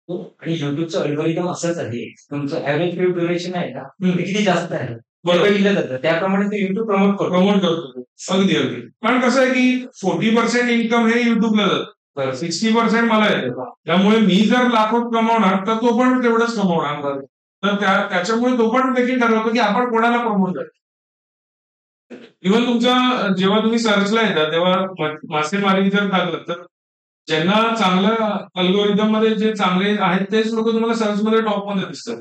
आणि युट्यूबचं अल्गोरिदम असंच आहे. तुमचं ऍव्हरेज व्ह्यू ड्युरेशन आहे ना ते किती जास्त आहे बघितलं जातं त्याप्रमाणे ते युट्यूब प्रमोट करतो. अगदी अगदी. कारण कसं आहे की 40% इन्कम हे युट्यूबला जातं. 60% मला येतं. त्यामुळे मी जर लाखोत कमावणार तर तो पण तेवढंच कमावणार. तर त्याच्यामुळे तो पण देखील ठरवतो की आपण कोणाला प्रमोट करायचं. इव्हन तुमचा जेव्हा तुम्ही सर्चला येता तेव्हा मासेमारी जर टाकलं तर ज्यांना चांगलं अल्गोरिदम मध्ये जे चांगले आहेत तेच लोक तुम्हाला सर्च मध्ये टॉप मध्ये दिसतात.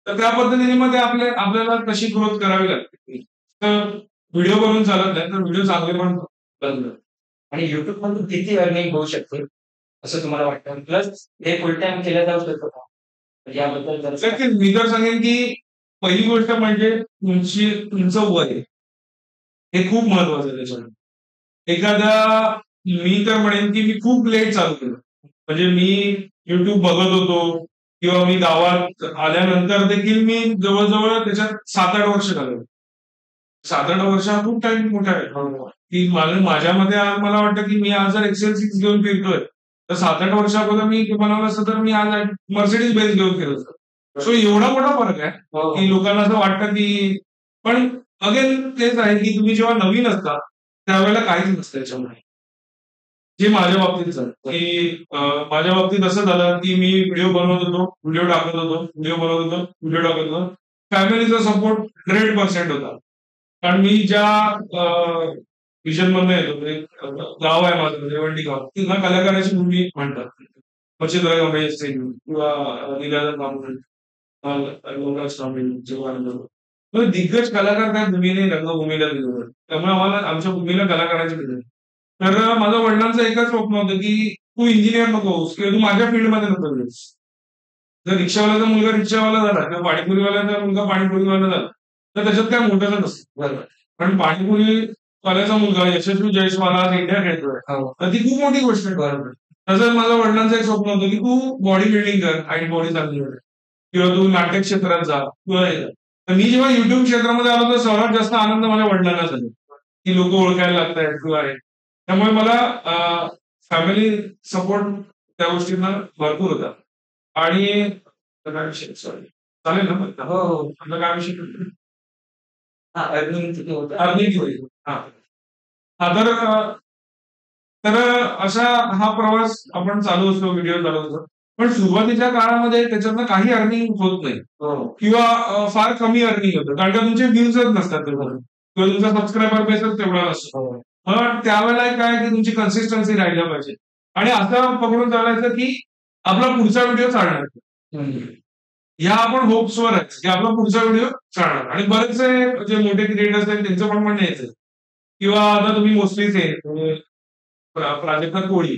तर त्या पद्धतीने मग आपल्याला कशी ग्रोथ करावी लागते. तर व्हिडिओ बनवून चालत नाही तर व्हिडिओ चांगले पण बनतात. आणि युट्यूब मधून किती अर्निंग होऊ शकते असं तुम्हाला वाटतं? प्लस हे फुल टाइम केलं जाऊ शकतं का? याबद्दल मी तर सांगेन की पहिली गोष्ट म्हणजे तुमचं वय हे खूप महत्वाचं आहे त्याच्यामध्ये. मी तर म्हणेन की मी खूप लेट चालू केलं. म्हणजे मी युट्यूब बघत होतो किंवा मी गावात आल्यानंतर देखील मी जवळजवळ त्याच्यात 7-8 वर्ष घालवली. 7-8 वर्ष हा खूप टाइम मोठा आहे. की माझ्या मते मला वाटतं की मी आज जर एक्सेल 6 घेऊन फिरतोय तर 7-8 वर्ष अगोदर मी बनवलं असतं तर मी आज मर्सिडीज बेन्झ घेऊन फिरत होतो. सो एवढा मोठा फरक आहे की लोकांना असं वाटतं की पण अगेन तेच आहे की तुम्ही जेव्हा नवीन असता त्यावेळेला काहीच नसतं याच्यामध्ये. जे माझ्या बाबतीत झालं की माझ्या बाबतीत असं झालं की मी व्हिडिओ बनवत होतो, व्हिडिओ टाकत होतो, व्हिडिओ बनवत होतो, व्हिडिओ टाकत होतो. फॅमिलीचा सपोर्ट 100% होता. कारण मी ज्या विजन मधनं येतो गाव आहे माझं रेवंडी गाव तिथं कलाकाराची भूमी म्हणतात. मच्छिंद्र गंभीर सिंग किंवा लीलाधर कांबळे, लोकराज कांबळे, जीवानंद दिग्गज कलाकार त्या भूमीने रंगभूमीला दिले होते. त्यामुळे आम्हाला आमच्या भूमीला कलाकाराची दिली. तर माझ्या वडिलांचं एकच स्वप्न होतं की तू इंजिनियर नको होस किंवा तू माझ्या फील्डमध्ये नको येऊस. जर रिक्षावाल्याचा मुलगा रिक्षावाला झाला किंवा पाणीपुरीवाल्याचा मुलगा पाणीपुरीवाला झाला तर त्याच्यात काय मोठं नसतं. पण पाणीपुरीवाल्याचा मुलगा यशस्वी जयस्वाल आज इंडिया खेळतोय तर ती खूप मोठी गोष्ट आहे. तसंच माझ्या वडिलांचं एक स्वप्न होतं की तू बॉडी बिल्डिंग कर आणि बॉडी चांगली कर किंवा तू नाटक क्षेत्रात जा किंवा तर मी जेव्हा युट्यूब क्षेत्रामध्ये आलो तर सर्वात जास्त आनंद माझ्या वडिलांना झाला की लोक ओळखायला लागतायत किंवा आहे. त्यामुळे मला फॅमिली सपोर्ट त्या गोष्टींना भरपूर होता. आणि चालेल ना? आता काय विषय अर्निंग होईल. तर असा हा प्रवास आपण चालू असतो, व्हिडिओ चालू असतो. पण सुरुवातीच्या काळामध्ये त्याच्यातनं काही अर्निंग होत नाही किंवा फार कमी अर्निंग होतं कारण का तुमचे व्ह्यूजच नसतात तेवढं किंवा तुमचा सबस्क्रायबर बेसच तेवढा नसतो. मग त्यावेळेला काय की तुमची कन्सिस्टन्सी राहिल्या पाहिजे आणि असं पकडून चालायचं की आपला पुढचा व्हिडिओ चालणार. ह्या आपण होप्सवर आहे की आपला पुढचा व्हिडिओ चालणार. आणि बरेचसे जे मोठे क्रिएटर्स आहेत त्यांचं पण म्हणणं यायचं किंवा आता तुम्ही मोस्टलीच आहे प्राजक्ता कोळी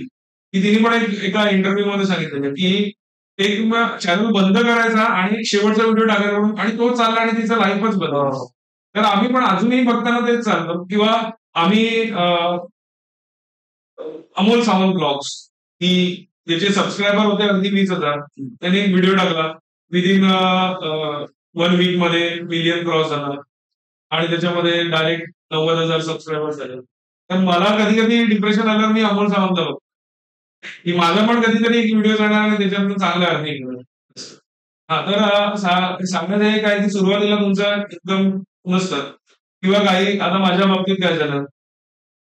की तिने पण एका इंटरव्ह्यू मध्ये सांगितलं की एक चॅनल बंद करायचा आणि शेवटचा व्हिडिओ टाकायचा आणि तो चालला आणि तिचा लाईफच बदलला. तर आम्ही पण अजूनही बघताना तेच चालतो किंवा आम्ही अमोल सावंत ब्लॉग्स की त्याचे सबस्क्रायबर होते अगदी 20,000 त्यांनी एक व्हिडिओ टाकला विदिन 1 वीक मध्ये मिलियन क्रॉस झाला आणि त्याच्यामध्ये डायरेक्ट 90,000 सबस्क्रायबर झाले. तर मला कधी कधी डिप्रेशन आलं मी अमोल सावंतला बघतो की माझा पण कधीतरी एक व्हिडिओ जाणार आणि त्याच्यातून चांगलं अर्निंग होईल. हा तर सांगण्यात हे काय की सुरुवातीला तुमचा एकदम नसतं किंवा काही आता माझ्या बाबतीत काय झालं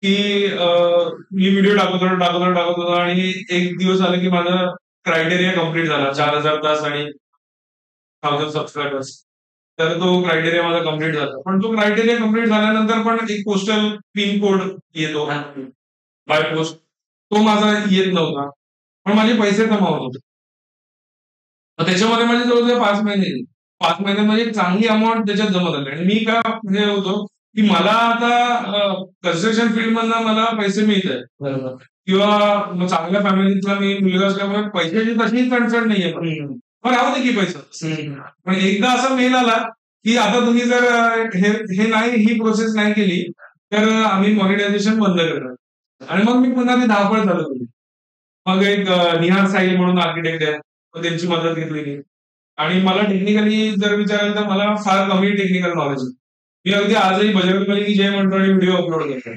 की मी व्हिडिओ टाकत होतो आणि एक दिवस आला की माझा क्रायटेरिया कम्प्लीट झाला 4,000 तास आणि 1,000 सबस्क्रायबर्स. तर तो क्रायटेरिया माझा कम्प्लीट झाला. पण तो क्रायटेरिया कम्प्लीट झाल्यानंतर पण एक पोस्टल पिन कोड येतो बाय पोस्ट. तो माझा येत नव्हता. पण माझे पैसे जमा होत होते. मग त्याच्यामध्ये माझे जवळजवळ 5 महिने गेले. 5 महिन्यात माझी एक चांगली अमाउंट त्याच्यात जमा झाली आणि मी का हे होतो की मला आता कन्स्ट्रक्शन फील्ड मधनं मला पैसे मिळत आहेत. बरोबर. किंवा मग चांगल्या फॅमिलीतला मी मुलगा असल्यामुळे पैशाची तशी कन्सर्न नाहीये. पण राहू दे की पैसा. पण एकदा असा मेल आला की आता तुम्ही जर हे नाही ही प्रोसेस नाही केली तर आम्ही मॉनिटायझेशन बंद करणार. आणि मग मी पुन्हा ती धावपळ चालू केली. मग एक निहार साहिल म्हणून आर्किटेक्ट आहे. मग त्यांची मदत घेतली मी. आणि मला टेक्निकली जर विचाराल तर मला फार कमी टेक्निकल नॉलेज आहे. मी अगदी आजही बजरंगबली की जय म्हणतो आणि व्हिडिओ अपलोड करतो.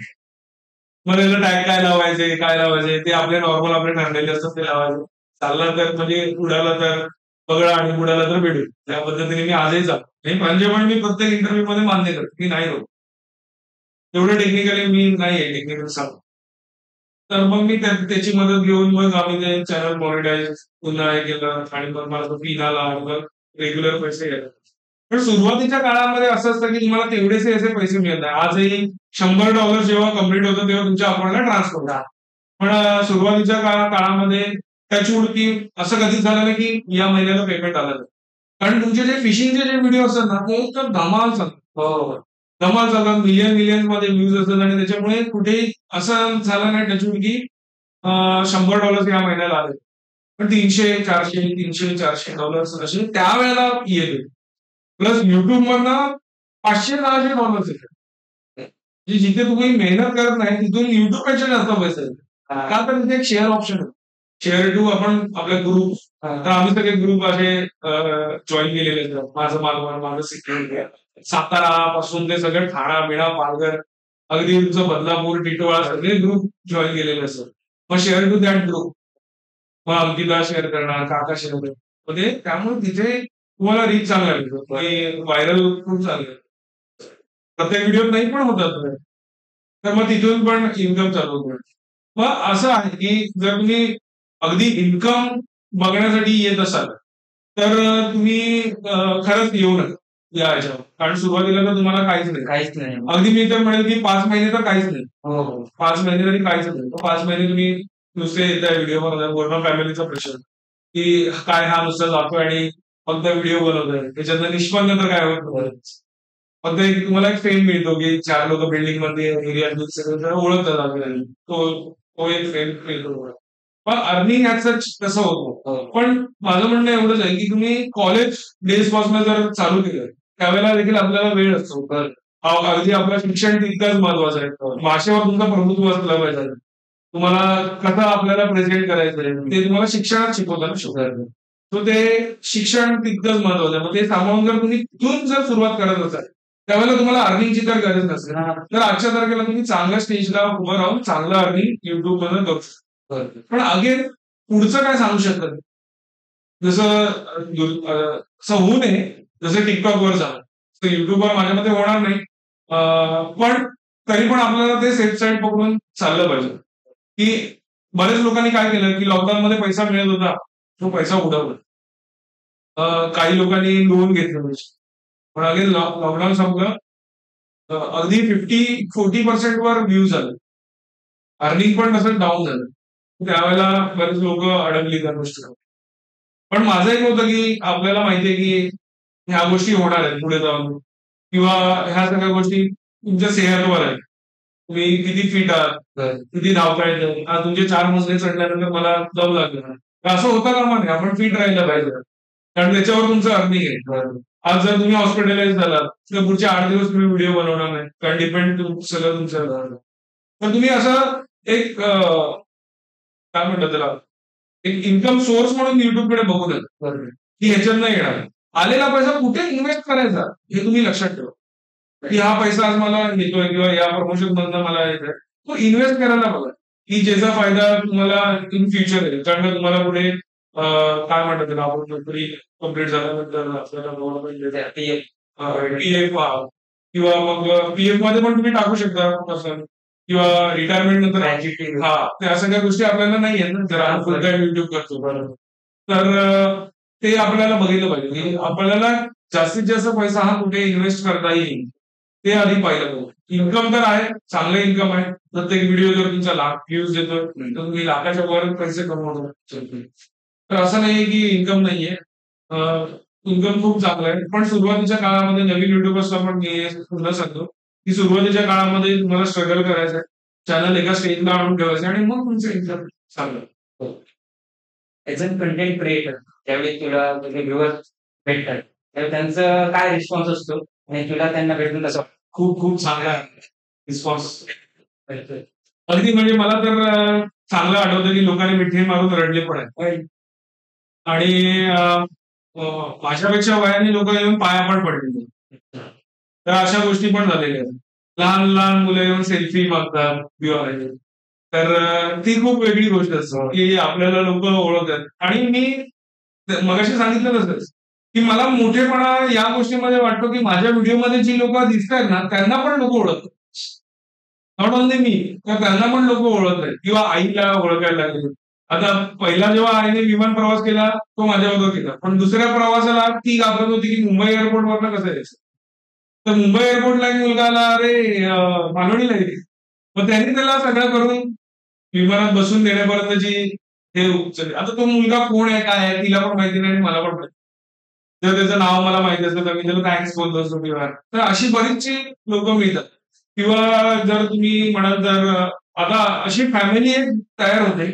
मग त्याला टॅग काय लावायचे ते आपले नॉर्मल आपले ठरलेले असतात ते लावायचे. चालला तर म्हणजे उडाला तर बगळा आणि बुडाला तर बेडू. त्या पद्धतीने मी आजही जातो. म्हणजे पण मी प्रत्येक इंटरव्ह्यू मध्ये मान्य करतो की नाही होत. एवढं टेक्निकली मी नाहीये टेक्निकल सांगतो. तर मग मी त्याची मदत घेऊन मग आम्ही ते चॅनल मॉनिटाईज पुन्हा हे केलं आणि मग मला तो पिन आला आणि मग रेग्युलर पैसे गेले. पण सुरुवातीच्या काळामध्ये असं असतं की तुम्हाला तेवढेसे असे पैसे मिळत नाही. आजही $100 जेव्हा कम्प्लीट होतं तेव्हा तुमच्या अकाउंटला ट्रान्सफर होतात. पण सुरुवातीच्या काळामध्ये टचवूड की असं कधीच झालं नाही की या महिन्याला पेमेंट आलं नाही. कारण तुमचे जे फिशिंगचे जे व्हिडिओ असतात ना ते तर धमाल चालतात. धमाल चालतात मिलियन मध्ये व्ह्यूज असतात आणि त्याच्यामुळे कुठेही असं झालं नाही टचवूड की $100 या महिन्याला आले. पण $300-400 असे त्यावेळेला येते. प्लस युट्यूब मधनं $500-600 येते. म्हणजे जिथे तुम्ही मेहनत करत नाही तिथून युट्यूब पेक्षा जास्त पैसे येते. का तर तिथे एक शेअर ऑप्शन आहे. शेअर टू आपण आपल्या ग्रुप तर आम्ही सगळे ग्रुप असे जॉईन केलेले आहेत. माझं मालवण माझं सिक्युरिटी सातारा पासून ते सगळं ठाणा बिणा पालघर अगदी तुमचं बदलापूर टिटवाळा सगळे ग्रुप जॉईन केलेले असतात. मग शेअर टू दॅट ग्रुप. मग अंकिता शेअर करणार काका शेअर करणार. म्हणजे त्यामुळे तिथे तुम्हाला रीच चांगला मिळतो आणि व्हायरल खूप चांगलं. प्रत्येक व्हिडिओ नाही पण होतात. तर मग तिथून पण इन्कम चालू होतं. मग असं आहे की जर तुम्ही अगदी इन्कम बघण्यासाठी येत असाल तर तुम्ही खरंच येऊ नका या ह्याच्यावर. कारण सुरुवातीला तर तुम्हाला काहीच नाही. अगदी मी तर म्हणेल की 5 महिने तर काहीच नाही. 5 महिने तरी काहीच नाही. 5 महिने तुम्ही नुसते येत व्हिडिओ पूर्ण फॅमिलीचा प्रेशर की काय हा नुसता जातोय आणि फक्त व्हिडिओ बनवतोय. त्याच्यातनं निष्पन्न तर काय होत. फक्त तुम्हाला एक फेम मिळतो की 4 लोक बिल्डिंग मध्ये एरियात ओळखतात आपल्याला. तो एक फेम मिळतो. पण अर्निंग ऍज सच तसं होतं. पण माझं म्हणणं एवढंच आहे की तुम्ही कॉलेज डेज पासून जर चालू केलं त्यावेळेला देखील आपल्याला वेळ असतो. अगदी आपलं शिक्षण तितकंच महत्वाचं आहे. भाषेवर तुमचं प्रभुत्व असलं पाहिजे. तुम्हाला कसं आपल्याला प्रेझेंट करायचंय ते तुम्हाला शिक्षणात शिकवतात. तो ते शिक्षण तितकंच महत्वाचं आहे. मग ते सांभाळून जर तुम्ही तिथून जर सुरुवात करत असाल त्यावेळेला तुम्हाला अर्निंगची तर गरज नसेल. तर आजच्या तारखेला तुम्ही चांगल्या स्टेजला उभं राहून चांगलं अर्निंग युट्यूब मधून करू शकता. पण अगेन पुढचं काय सांगू शकत नाही. जसं होऊ नये जसं टिकटॉकवर झालं तर युट्यूबवर माझ्या मते होणार नाही. पण तरी पण आपल्याला ते सेफ साईड पकडून चाललं पाहिजे. की बरेच लोकांनी काय केलं की लॉकडाऊन मध्ये पैसा मिळत होता तो पैसा उडवला. काही लोकांनी लोन घेतलं. पण अगेन लॉकडाऊन संपलं अगदी 40% वर व्ह्यूज झाले. अर्निंग पण तसं डाऊन झालं. त्यावेळेला बरेच लोक अडकली त्या गोष्टी. पण माझं एक होतं की आपल्याला माहितीये की ह्या गोष्टी होणार आहेत पुढे जाऊन किंवा ह्या सगळ्या गोष्टी तुमच्या सेहतवर आहेत. तुम्ही किती फिट आहात किती धावता येतं. तुमचे 4 मजले चढल्यानंतर मला दम लागला. असं होतं का मग आपण फिट राहिलं पाहिजे कारण त्याच्यावर तुमचं अर्निंग आहे. आज जर तुम्ही हॉस्पिटलाइज झालात तर पुढचे 8 दिवस तुम्ही व्हिडिओ बनवणार नाही कारण डिपेंड सगळं तुमचं. तर तुम्ही असं एक काय म्हणतात त्याला एक इन्कम सोर्स म्हणून युट्यूबकडे बघू नका की ह्याच्यात येणार. आलेला पैसा कुठे इन्व्हेस्ट करायचा हे तुम्ही लक्षात ठेवा की हा पैसा आज मला येतोय किंवा या प्रमोशन मधनं मला येतोय तो इन्व्हेस्ट करायला बघा. की ज्याचा फायदा तुम्हाला इन फ्युचर आहे. कारण का तुम्हाला पुढे काय म्हणतात त्याला, आपण नोकरी कंप्लीट झाल्यानंतर आपल्याला गव्हर्नमेंट पीएफ किंवा मग पीएफ मध्ये पण तुम्ही टाकू शकता असं, किंवा रिटायरमेंट नंतर ग्रॅज्युएटी त्या सगळ्या गोष्टी आपल्याला नाही आहेत ना, जर आपण फुल टाइम युट्यूब करतो. तर ते आपल्याला बघितलं पाहिजे की आपल्याला जास्तीत जास्त पैसा हा कुठे इन्व्हेस्ट करता येईल ते आधी पाहिलं पाहिजे. इन्कम तर आहे, चांगलं इन्कम आहे. प्रत्येक व्हिडिओ जर तुमचा लाख व्ह्यूज देतो तर तुम्ही लाखाच्या वर पैसे कमवतो. तर असं नाहीये की इन्कम नाहीये, इन्कम खूप चांगलं आहे. पण सुरुवातीच्या काळामध्ये नवीन युट्यूबर्सला पण मी पुन्हा सांगतो की सुरुवातीच्या काळामध्ये तुम्हाला स्ट्रगल करायचं आहे, चॅनल एका स्टेजला आणून ठेवायचं आणि मग तुमचं इन्कम चांगलं. ऍज अ कंटेंट क्रिएटर त्यावेळी तुला तुझे व्ह्युअर्स भेटतात त्यावेळी त्यांचा काय रिस्पॉन्स असतो आणि तुला त्यांना भेटून कसं खूप खूप चांगला रिस्पॉन्स. वाटतं? अगदी म्हणजे मला तर चांगलं आठवतं की लोकांनी मिठी मारून रडले पण आहेत. आणि माझ्यापेक्षा वयाने लोक येऊन पाया पण पडलेले. तर अशा गोष्टी पण झालेल्या आहेत. लहान लहान मुलं येऊन सेल्फी मागतात किंवा हे. तर ती खूप वेगळी गोष्ट असते की आपल्याला लोक ओळखतात. आणि मी मगाशी सांगितलं तसंच की मला मोठेपणा या गोष्टीमध्ये वाटतो की माझ्या व्हिडिओमध्ये जी लोक दिसतात ना त्यांना पण लोक ओळखतात. नॉट ओनली मी, तर त्यांना पण लोक ओळखतात किंवा आईला ओळखायला लागले. आता पहिला जेव्हा आईने विमान प्रवास केला तो माझ्याबरोबर केला, पण दुसऱ्या प्रवासाला ती घाबरत होती की मुंबई एअरपोर्टवरनं कसं यायचं. तर मुंबई एअरपोर्टला एक मुलगा आला, अरे मालवणीला येते. मग त्यांनी त्याला सगळं करून विमानात बसून देण्यापर्यंतची हे उचलले. आता तो मुलगा कोण आहे काय आहे तिला पण माहिती नाही आणि मला पण माहिती. जर त्याचं नाव मला माहिती असतं तर मी त्याला थँक्स बोलतो असतो किंवा. तर अशी बरीचशी लोक मिळतात. किंवा जर तुम्ही म्हणाल तर आता अशी फॅमिली एक तयार होते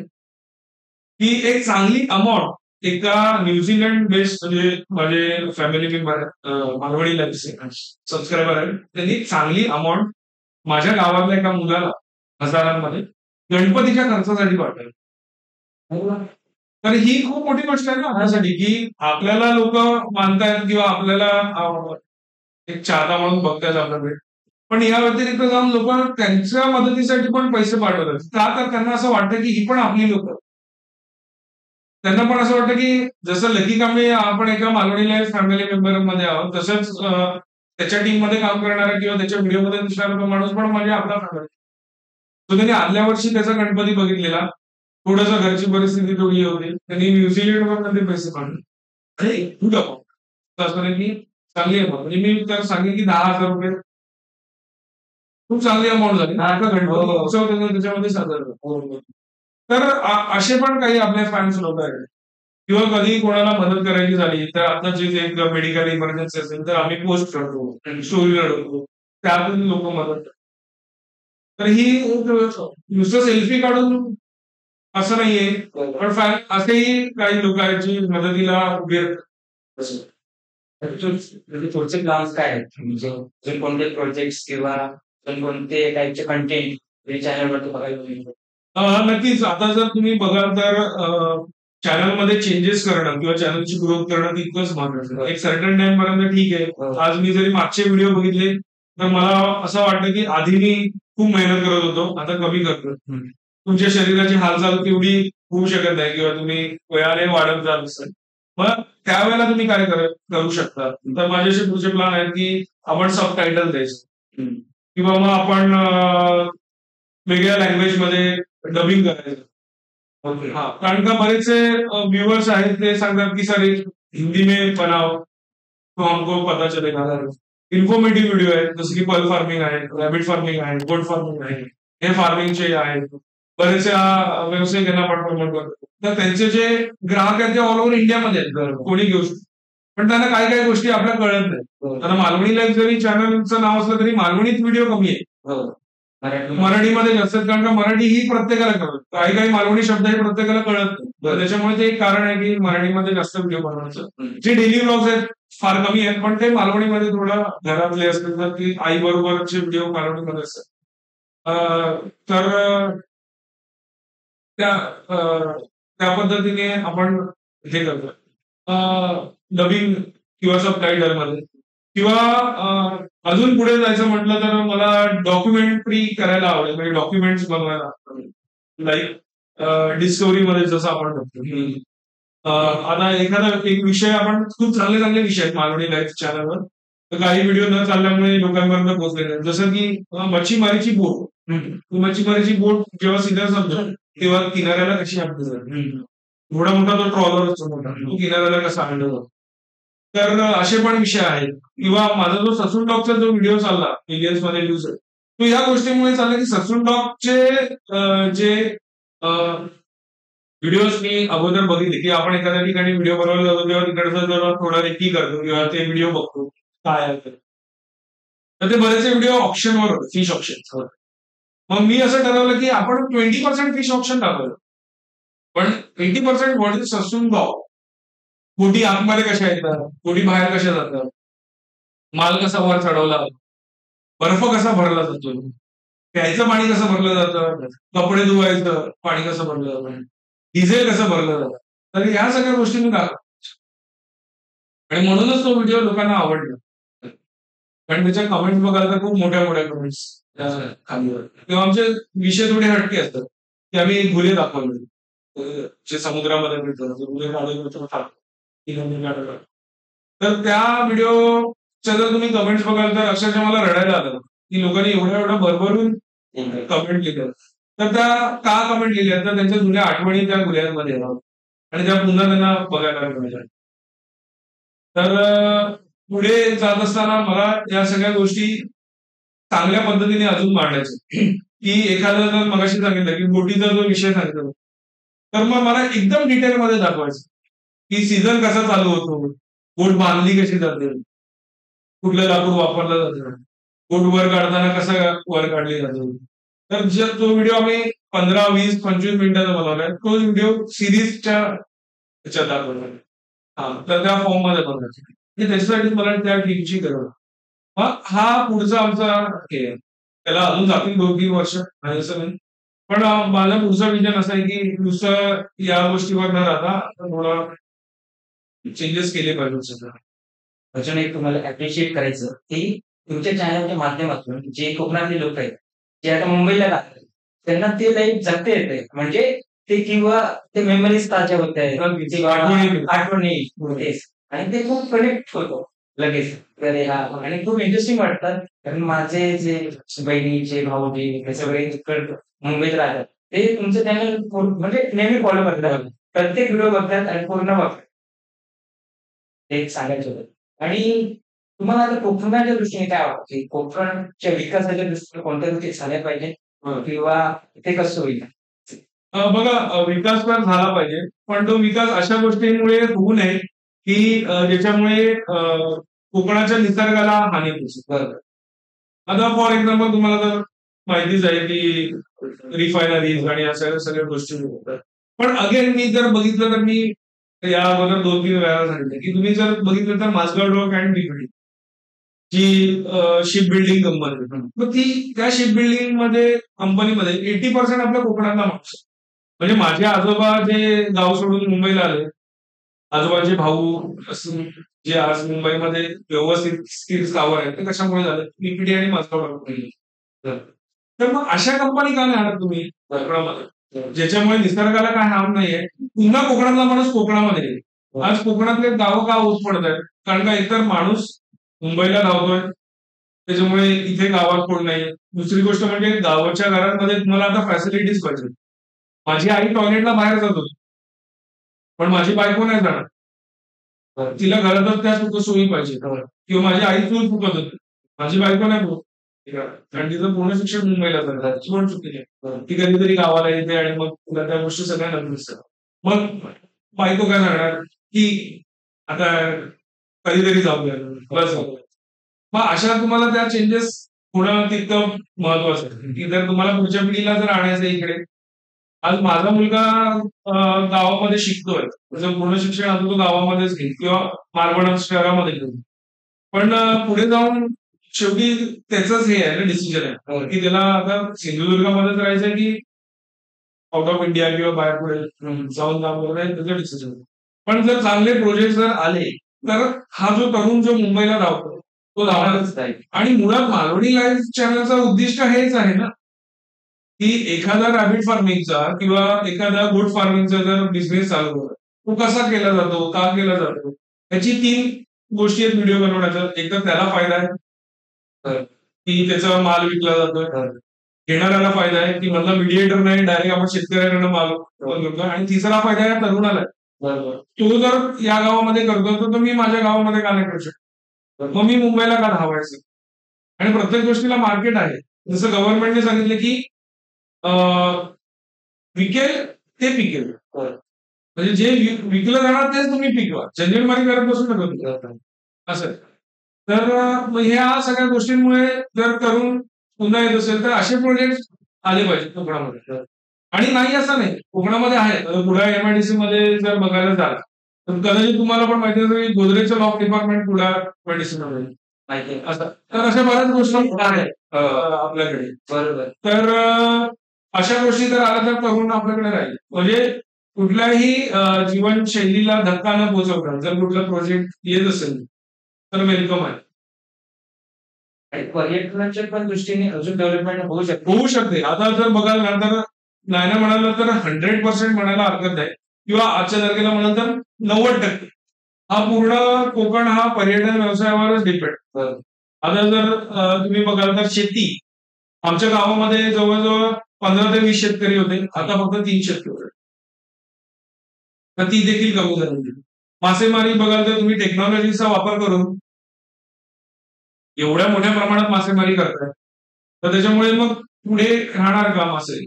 की एक चांगली अमाऊंट एका न्यूझीलंड बेस्ड म्हणजे माझे फॅमिली मेंबर मालवणीला सबस्क्रायबर आहेत, त्यांनी चांगली अमाऊंट माझ्या गावातल्या एका मुलाला हजारांमध्ये गणपतीच्या खर्चासाठी पाठवली. तर ही खूप मोठी गोष्ट आहे ना आपल्यासाठी की आपल्याला लोक मानतायत किंवा आपल्याला एक चाहता म्हणून बघतायत आपल्याकडे. पण या व्यतिरिक्त जाऊन लोक त्यांच्या मदतीसाठी पण पैसे पाठवतात. का तर त्यांना असं वाटतं की ही पण आपली लोक. त्यांना पण असं वाटतं की जसं लकी कांबळे आपण एका मालवणीला फॅमिली मेंबर मध्ये आहोत, तसंच त्याच्या टीम मध्ये काम करणारा किंवा त्याच्या व्हिडिओ मध्ये दिसणारा तो माणूस पण म्हणजे आपला फॅमिली. तो त्यांनी आदल्या वर्षी त्याचा गणपती बघितलेला, थोडंसं घरची परिस्थिती थोडी होती, त्यांनी न्यूझीलंड मध्ये पैसे काढले. अरे गुड अमाऊंट असं नाही की चांगली अमाऊंट. म्हणजे मी तर सांगेन की 10,000 रुपये खूप चांगली अमाऊंट झाली. आता गणपती उत्सव त्याच्यामध्ये साजरा झाला. तर असे पण काही आपले फॅन्स लोक आहेत. किंवा कधी कोणाला मदत करायची झाली तर आता जे एक मेडिकल इमर्जन्सी असेल तर आम्ही पोस्ट करतो, स्टोरी करतो, त्यातून लोक मदत करतात. तर ही नुसतं सेल्फी काढून असं नाहीये, पण असेही काही लोक आहेत जी मदतीला उभी आहेत. म्हणजे पुढचे प्लॅन्स काय आहेत म्हणजे अजून कोणते प्रोजेक्ट किंवा अजून कोणते टाईपचे कंटेंट चॅनलवर बघायला मिळतात? नक्कीच. आता जर तुम्ही बघाल तर चॅनलमध्ये चेंजेस करणं किंवा चॅनलची ग्रोथ करणं तितकंच महत्वाचं. एक सर्टन टाइम पर्यंत ठीक आहे. आज मी जरी मागचे व्हिडिओ बघितले तर मला असं वाटतं की आधी मी खूप मेहनत करत होतो, आता कमी करतो. तुमच्या शरीराची हालचाल तेवढी होऊ शकत नाही किंवा तुम्ही वयाने वाढत जात असाल. मग त्यावेळेला तुम्ही काय करू शकता. तर माझे असे पुढचे प्लॅन आहेत की आपण सब टायटल द्यायचं किंवा मग आपण वेगळ्या लँग्वेज मध्ये डबिंग करायचं. हाँ, कारण का बरेचसे व्यूअर्स आहेत ते सांगतात की सर हिंदी में बनाओ तो हमको पता चलेगा. इन्फॉर्मेटिव्ह व्हिडिओ आहेत जसं की पर्ल फार्मिंग आहे, रॅबिट फार्मिंग आहे, गोट फार्मिंग आहे, हे फार्मिंगचे आहेत. बरेचसे व्यवसाय त्यांना आपण प्रमोट करतो. तर त्यांचे जे ग्राहक आहेत ते ऑल ओव्हर इंडियामध्ये आहेत, कोणी घेऊ शकतो. पण त्यांना काही काही गोष्टी आपल्याला कळत नाही. आता मालवणीला जरी चॅनलचं नाव असलं तरी मालवणीत व्हिडिओ कमी आहे, मराठीमध्ये जास्त आहेत. कारण का मराठी ही प्रत्येकाला कळत, काही काही मालवणी शब्द हे प्रत्येकाला कळत नाही. तर त्याच्यामुळे ते एक कारण आहे की मराठीमध्ये जास्त व्हिडिओ बनवायचं. जे डेली व्लॉग्स आहेत फार कमी आहेत, पण ते मालवणीमध्ये थोडं घरातले असतील तर की आई बरोबरचे व्हिडिओ मालवणीमध्ये असतात. तर त्या पद्धतीने आपण हे करतो डबिंग किंवा सब टायटल मध्ये. किंवा अजून पुढे जायचं म्हटलं तर मला डॉक्युमेंटरी करायला आवडेल, म्हणजे डॉक्युमेंट्स बनवायला. लाईक डिस्कव्हरीमध्ये जसं आपण बघतो की आता एखादा एक विषय आपण खूप चांगले चांगले विषय आहेत मालवणी लाईफ चॅनलवर, तर काही व्हिडिओ न चालल्यामुळे लोकांपर्यंत पोहोचले नाही. जसं की मच्छीमारीची बोट. मच्छीमारीची बोट जेव्हा सीधा समजा तेव्हा किनाऱ्याला कशी आणली जाते, एवढा मोठा तो ट्रॉलर असतो मोठा, तो किनाऱ्याला कसा आणला जातो. तर असे पण विषय आहेत. किंवा माझा जो ससून डॉगचा जो व्हिडिओ चालला मिलियन्स मध्ये व्ह्यूज आहे, तो या गोष्टीमुळे चालला की ससून डॉगचे जे व्हिडिओज मी अगोदर बघितले की आपण एखाद्या ठिकाणी व्हिडिओ बनवायला जातो तेव्हा तिकडचं जर थोडा रेकी करतो किंवा ते व्हिडिओ बघतो काय आहे ते. तर ते बरेचसे व्हिडिओ ऑप्शनवर होते, फिश ऑप्शन. मग मी असं ठरवलं की आपण 20% फिश ऑप्शन टाकलं, पण 80% व्हॉट इज ससून डॉग. बोटी आतमध्ये कशा येतात, बोटी बाहेर कशा जातात, माल कसा वर चढवला, बर्फ कसा भरला जातो, प्यायचं पाणी कसं भरलं जातं, कपडे धुवायचं पाणी कसं भरलं जातं, डिझेल कसं भरलं जातं. तर ह्या सगळ्या गोष्टी मी दाखवतो आणि म्हणूनच तो व्हिडिओ लोकांना आवडला. कारण त्याच्या कमेंट्स बघायला तर खूप मोठ्या मोठ्या कमेंट्स खाली किंवा आमचे विषय थोडे हटके असतात की आम्ही गुन्हे दाखवले जे समुद्रामध्ये मिळतात, गुन्हे काढून तर त्या व्हिडिओच्या जर तुम्ही कमेंट्स बघाल तर अक्षरशः मला रडायला आलं की लोकांनी एवढ्या एवढ्या भरभरून कमेंट लिहिल्या. तर त्या का कमेंट लिहिल्या तर त्यांच्या जुन्या आठवणी त्या गुन्ह्यांमध्ये येतात आणि त्या पुन्हा त्यांना बघायला मिळतात. तर पुढे जात असताना मला या सगळ्या गोष्टी चांगल्या पद्धतीने अजून मांडायच्या की एखादा जर मगाशी सांगितलं की बोटीचा जो विषय सांगितला तर मग मला एकदम डिटेलमध्ये दाखवायचं की सीझन कसा चालू होतो, बोट बांधली कशी जाते, कुठलं लाकूड वापरलं जातं, बोट वर काढताना कसं वर काढली जाते. तर जर तो व्हिडिओ आम्ही 15, 20, 25 मिनिटाचा बनवलाय तो व्हिडिओ सिरीजच्या ह्याच्यात दाखवला. तर त्या फॉर्म मध्ये बनवायचा. त्याच्यासाठी मला त्या टीमची गरज. मग हा पुढचा आमचा हे आहे. त्याला अजून जातील 2-3 वर्ष आणि असं नाही. पण माझा पुढचा विजन असा आहे की नुसतं या गोष्टीवर न राहता थोडा चेंजेस केले पाहिजे सगळं. अजून एक तुम्हाला अप्रिशिएट करायचं की तुमच्या चॅनलच्या माध्यमातून जे कोकणातले लोक आहेत जे आता मुंबईला राहतात त्यांना ते लाईफ जगता येते. म्हणजे ते किंवा ते मेमरीज ताज्या होत आहेत, आठवणी तेच आणि ते खूप कनेक्ट होतो लगेच. अरे हा आणि खूप इंटरेस्टिंग वाटतात. कारण माझे जे बहिणीचे भाऊजी हे सगळे मुंबईत राहतात ते तुमचं चॅनल म्हणजे नेहमी फॉलो करतात, प्रत्येक व्हिडिओ बघतात आणि पूर्ण बघतात. ते सांगायचं होतं. आणि तुम्हाला आता कोकणाच्या दृष्टीने काय वाटतं की कोकणच्या विकासाच्या दृष्टीने कोणत्या गोष्टी झाल्या पाहिजे किंवा ते कसं होईल? बघा विकास तर झाला पाहिजे, पण तो विकास अशा गोष्टींमुळे होऊ नये की ज्याच्यामुळे कोकणाच्या निसर्गाला हानी पोचते. बरोबर. आता फॉर एक्झाम्पल तुम्हाला तर माहितीच आहे की रिफायनरीज आणि अशा सगळ्या गोष्टी होतात. पण अगेन मी जर बघितलं तर मी या अगोदर 2-3 वेळा सांगितलं की तुम्ही जर बघितलं तर माझगाव डॉक अँड बीपीडी जी शिप बिल्डिंग कंपनी, मग ती त्या शिप बिल्डिंग मध्ये कंपनीमध्ये 80% आपल्या कोकणातला माणूस. म्हणजे माझे आजोबा जे गाव सोडून मुंबईला आले, आजोबाचे भाऊ जे आज मुंबईमध्ये व्यवस्थित स्किल स्थावर आहेत ते कशामुळे झालं, बीपीडी आणि माझगाव डॉक. तर मग अशा कंपनी का नाही आणत तुम्ही कोकणामध्ये ज्याच्यामुळे निसर्गाला काय हार्म नाहीये. पुन्हा कोकणातला माणूस कोकणामध्ये येईल. आज कोकणातले गावं का ओस पडत आहेत, कारण का एकतर माणूस मुंबईला धावतोय त्याच्यामुळे इथे गावात कोण नाही. दुसरी गोष्ट म्हणजे गावाच्या घरांमध्ये तुम्हाला आता फॅसिलिटीज पाहिजे. माझी आई टॉयलेटला बाहेर जात होती पण माझी बायको नाही जाणार, तिला घरातच त्या सुख सोयी पाहिजे. किंवा माझी आई चूल फुकत होती, माझी बायको नाही फुकत कारण तिचं पूर्ण शिक्षण मुंबईला जाणार, ती पण चुकीची आहे. ती कधीतरी गावाला येते आणि मग तुला त्या गोष्टी सगळ्या नसतात. मग बायको काय सांगणार की आता कधीतरी जाऊया बस. मग अशा तुम्हाला त्या चेंजेस होणं तितकं महत्वाचं आहे की जर तुम्हाला पुढच्या पिढीला जर आणायचं इकडे. आज माझा मुलगा गावामध्ये शिकतोय, त्याचं पूर्ण शिक्षण आता तो गावामध्येच घेईल किंवा मालवण शहरामध्ये घेईल. पण पुढे जाऊन शेवटी त्याचंच हे आहे ना डिसिजन आहे की त्याला आता सिंधुदुर्गामध्येच राहायचंय की आउट ऑफ इंडिया किंवा बाहेर पुढे जाऊन काम करायचं त्याचं डिसिजन. पण जर चांगले प्रोजेक्ट जर आले तर हा जो तरुण जो मुंबईला धावतो तो धावणारच आहे. आणि मुळात मालवणी लाईव्ह चॅनलचा उद्दिष्ट हेच आहे ना की एखादा रॅबिट फार्मिंगचा किंवा एखादा गोट फार्मिंगचा जर बिझनेस चालू होता, तो कसा केला जातो, का केला जातो, याची 3 गोष्टी आहेत व्हिडिओ बनवण्याच्या. एक तर त्याला फायदा आहे, की त्याचा माल विकला जातोय. घेणाऱ्याला फायदा आहे, की मधला मीडिएटर नाही, डायरेक्ट आपण शेतकऱ्याकडनं माल घेतोय. आणि तिसरा फायदा या तरुणाला आहे. तो जर या गावामध्ये करतोय, तर मी माझ्या गावामध्ये का नाही करू शकत? मग मी मुंबईला का धावायचं? आणि प्रत्येक गोष्टीला मार्केट आहे. जसं गव्हर्नमेंटने सांगितलं, की विकेल ते पिकेल. म्हणजे जे विकलं जाणार तेच तुम्ही पिकवा. झंझटमारी करत बसू नका तुम्ही. असं आहे. तर मग ह्या सगळ्या गोष्टींमुळे जर तरुण पुन्हा येत असेल, तर असे प्रोजेक्ट आले पाहिजेत कोकणामध्ये. आणि नाही असं नाही, कोकणामध्ये आहे. कुडाळ MIDC मध्ये जर बघायला जाल, तर कदाचित तुम्हाला पण माहिती असेल, की गोदरेजचं लॉ डिपार्टमेंट कुडाळ MIDC मध्ये माहिती आहे. असं. तर अशा बऱ्याच गोष्टी आहेत आपल्याकडे. बरोबर. तर अशा गोष्टी जर आल्या तर तरुण आपल्याकडे राहील. म्हणजे कुठल्याही जीवनशैलीला धक्का न पोहोचवता जर कुठला प्रोजेक्ट येत असेल, तर वेलकम आहे. आणि पर्यटनाच्या पण दृष्टीने अजून डेव्हलपमेंट होऊ शकते. होऊ शकते. आता जर बघाल ना, तर नाही म्हणालं तर 100% म्हणायला हरकत नाही, किंवा आजच्या तारखेला म्हणाल तर 90% हा पूर्ण कोकण हा पर्यटन व्यवसायावरच डिपेंड. आता जर तुम्ही बघाल तर शेती, आमच्या गावामध्ये जवळजवळ 15 ते 20 शेतकरी होते, आता फक्त 3 शेतकरी होते. तर ती देखील कमी झाली. मासेमारी बघाल तर तुम्ही टेक्नॉलॉजीचा वापर करून एवढ्या मोठ्या प्रमाणात मासेमारी करताय, तर त्याच्यामुळे मग पुढे राहणार का मासे?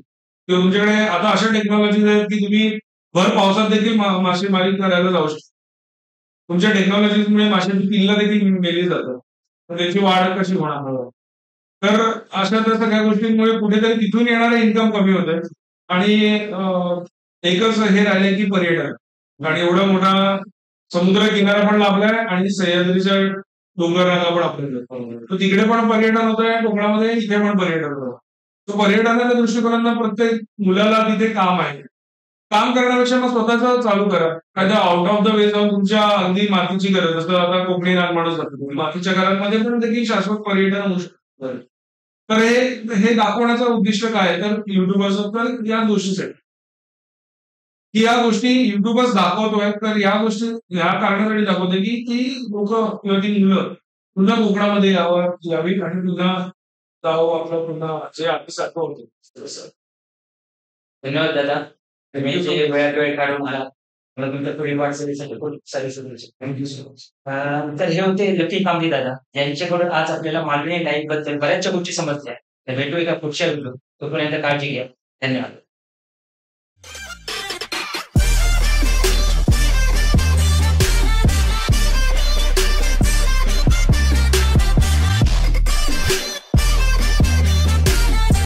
किंवा तुमच्याकडे आता अशा टेक्नॉलॉजीज आहेत, की तुम्ही भर पावसात देखील मासेमारी करायला जाऊ शकता. तुमच्या टेक्नॉलॉजीमुळे माशांची पिल्लं देखील मेली जातात. तर त्याची वाढ कशी होणार? तर अशा त्या सगळ्या गोष्टींमुळे कुठेतरी तिथून येणारं इन्कम कमी होतंय. आणि एकच हे राहिलंय की पर्यटन. आणि एवढा मोठा समुद्र किनारा पण लाभलाय आणि सह्याद्रीच्या डोंगर रांगा पण आपल्याकडे. तर तिकडे पण पर्यटन होत आहे कोकणामध्ये, इथे पण पर्यटन होतं. तो पर्यटनाच्या दृष्टिकोनातून प्रत्येक मुलाला तिथे काम आहे. काम करण्यापेक्षा मग स्वतःच चालू करा. काहीतरी आउट ऑफ द वे जाऊन तुमच्या अगदी मातीची गरज असतं. आता कोकणी रानमाळच जातो. मातीच्या घरांमध्ये पण देखील शाश्वत पर्यटन होऊ शकतं. तर हे दाखवण्याचं उद्दिष्ट काय आहे? तर युट्यूबर्स तर या गोष्टीसाठी, की या गोष्टी युट्यूबर्स दाखवतोय, तर या गोष्टी ह्या कारणासाठी दाखवतोय, की लोक किंवा ती मुलं पुन्हा कोकणामध्ये यावी आणि पुन्हा जावं आपलं पुन्हा जे आधी सारखं होतं तसं. धन्यवाद दादा. तुम्ही जे वेळात वेळ काढून मला तुमच्या पुढील वाटचालीसाठी खूप सारी शुभेच्छा. Thank you so much. तर हे होते लकी कांबळे दादा, यांच्याकडून आज आपल्याला मालवणी लाईफ बद्दल बऱ्याचशा गोष्टी समजल्या. तर भेटू एका पुढच्या व्हिडिओ. तोपर्यंत काळजी घ्या. धन्यवाद.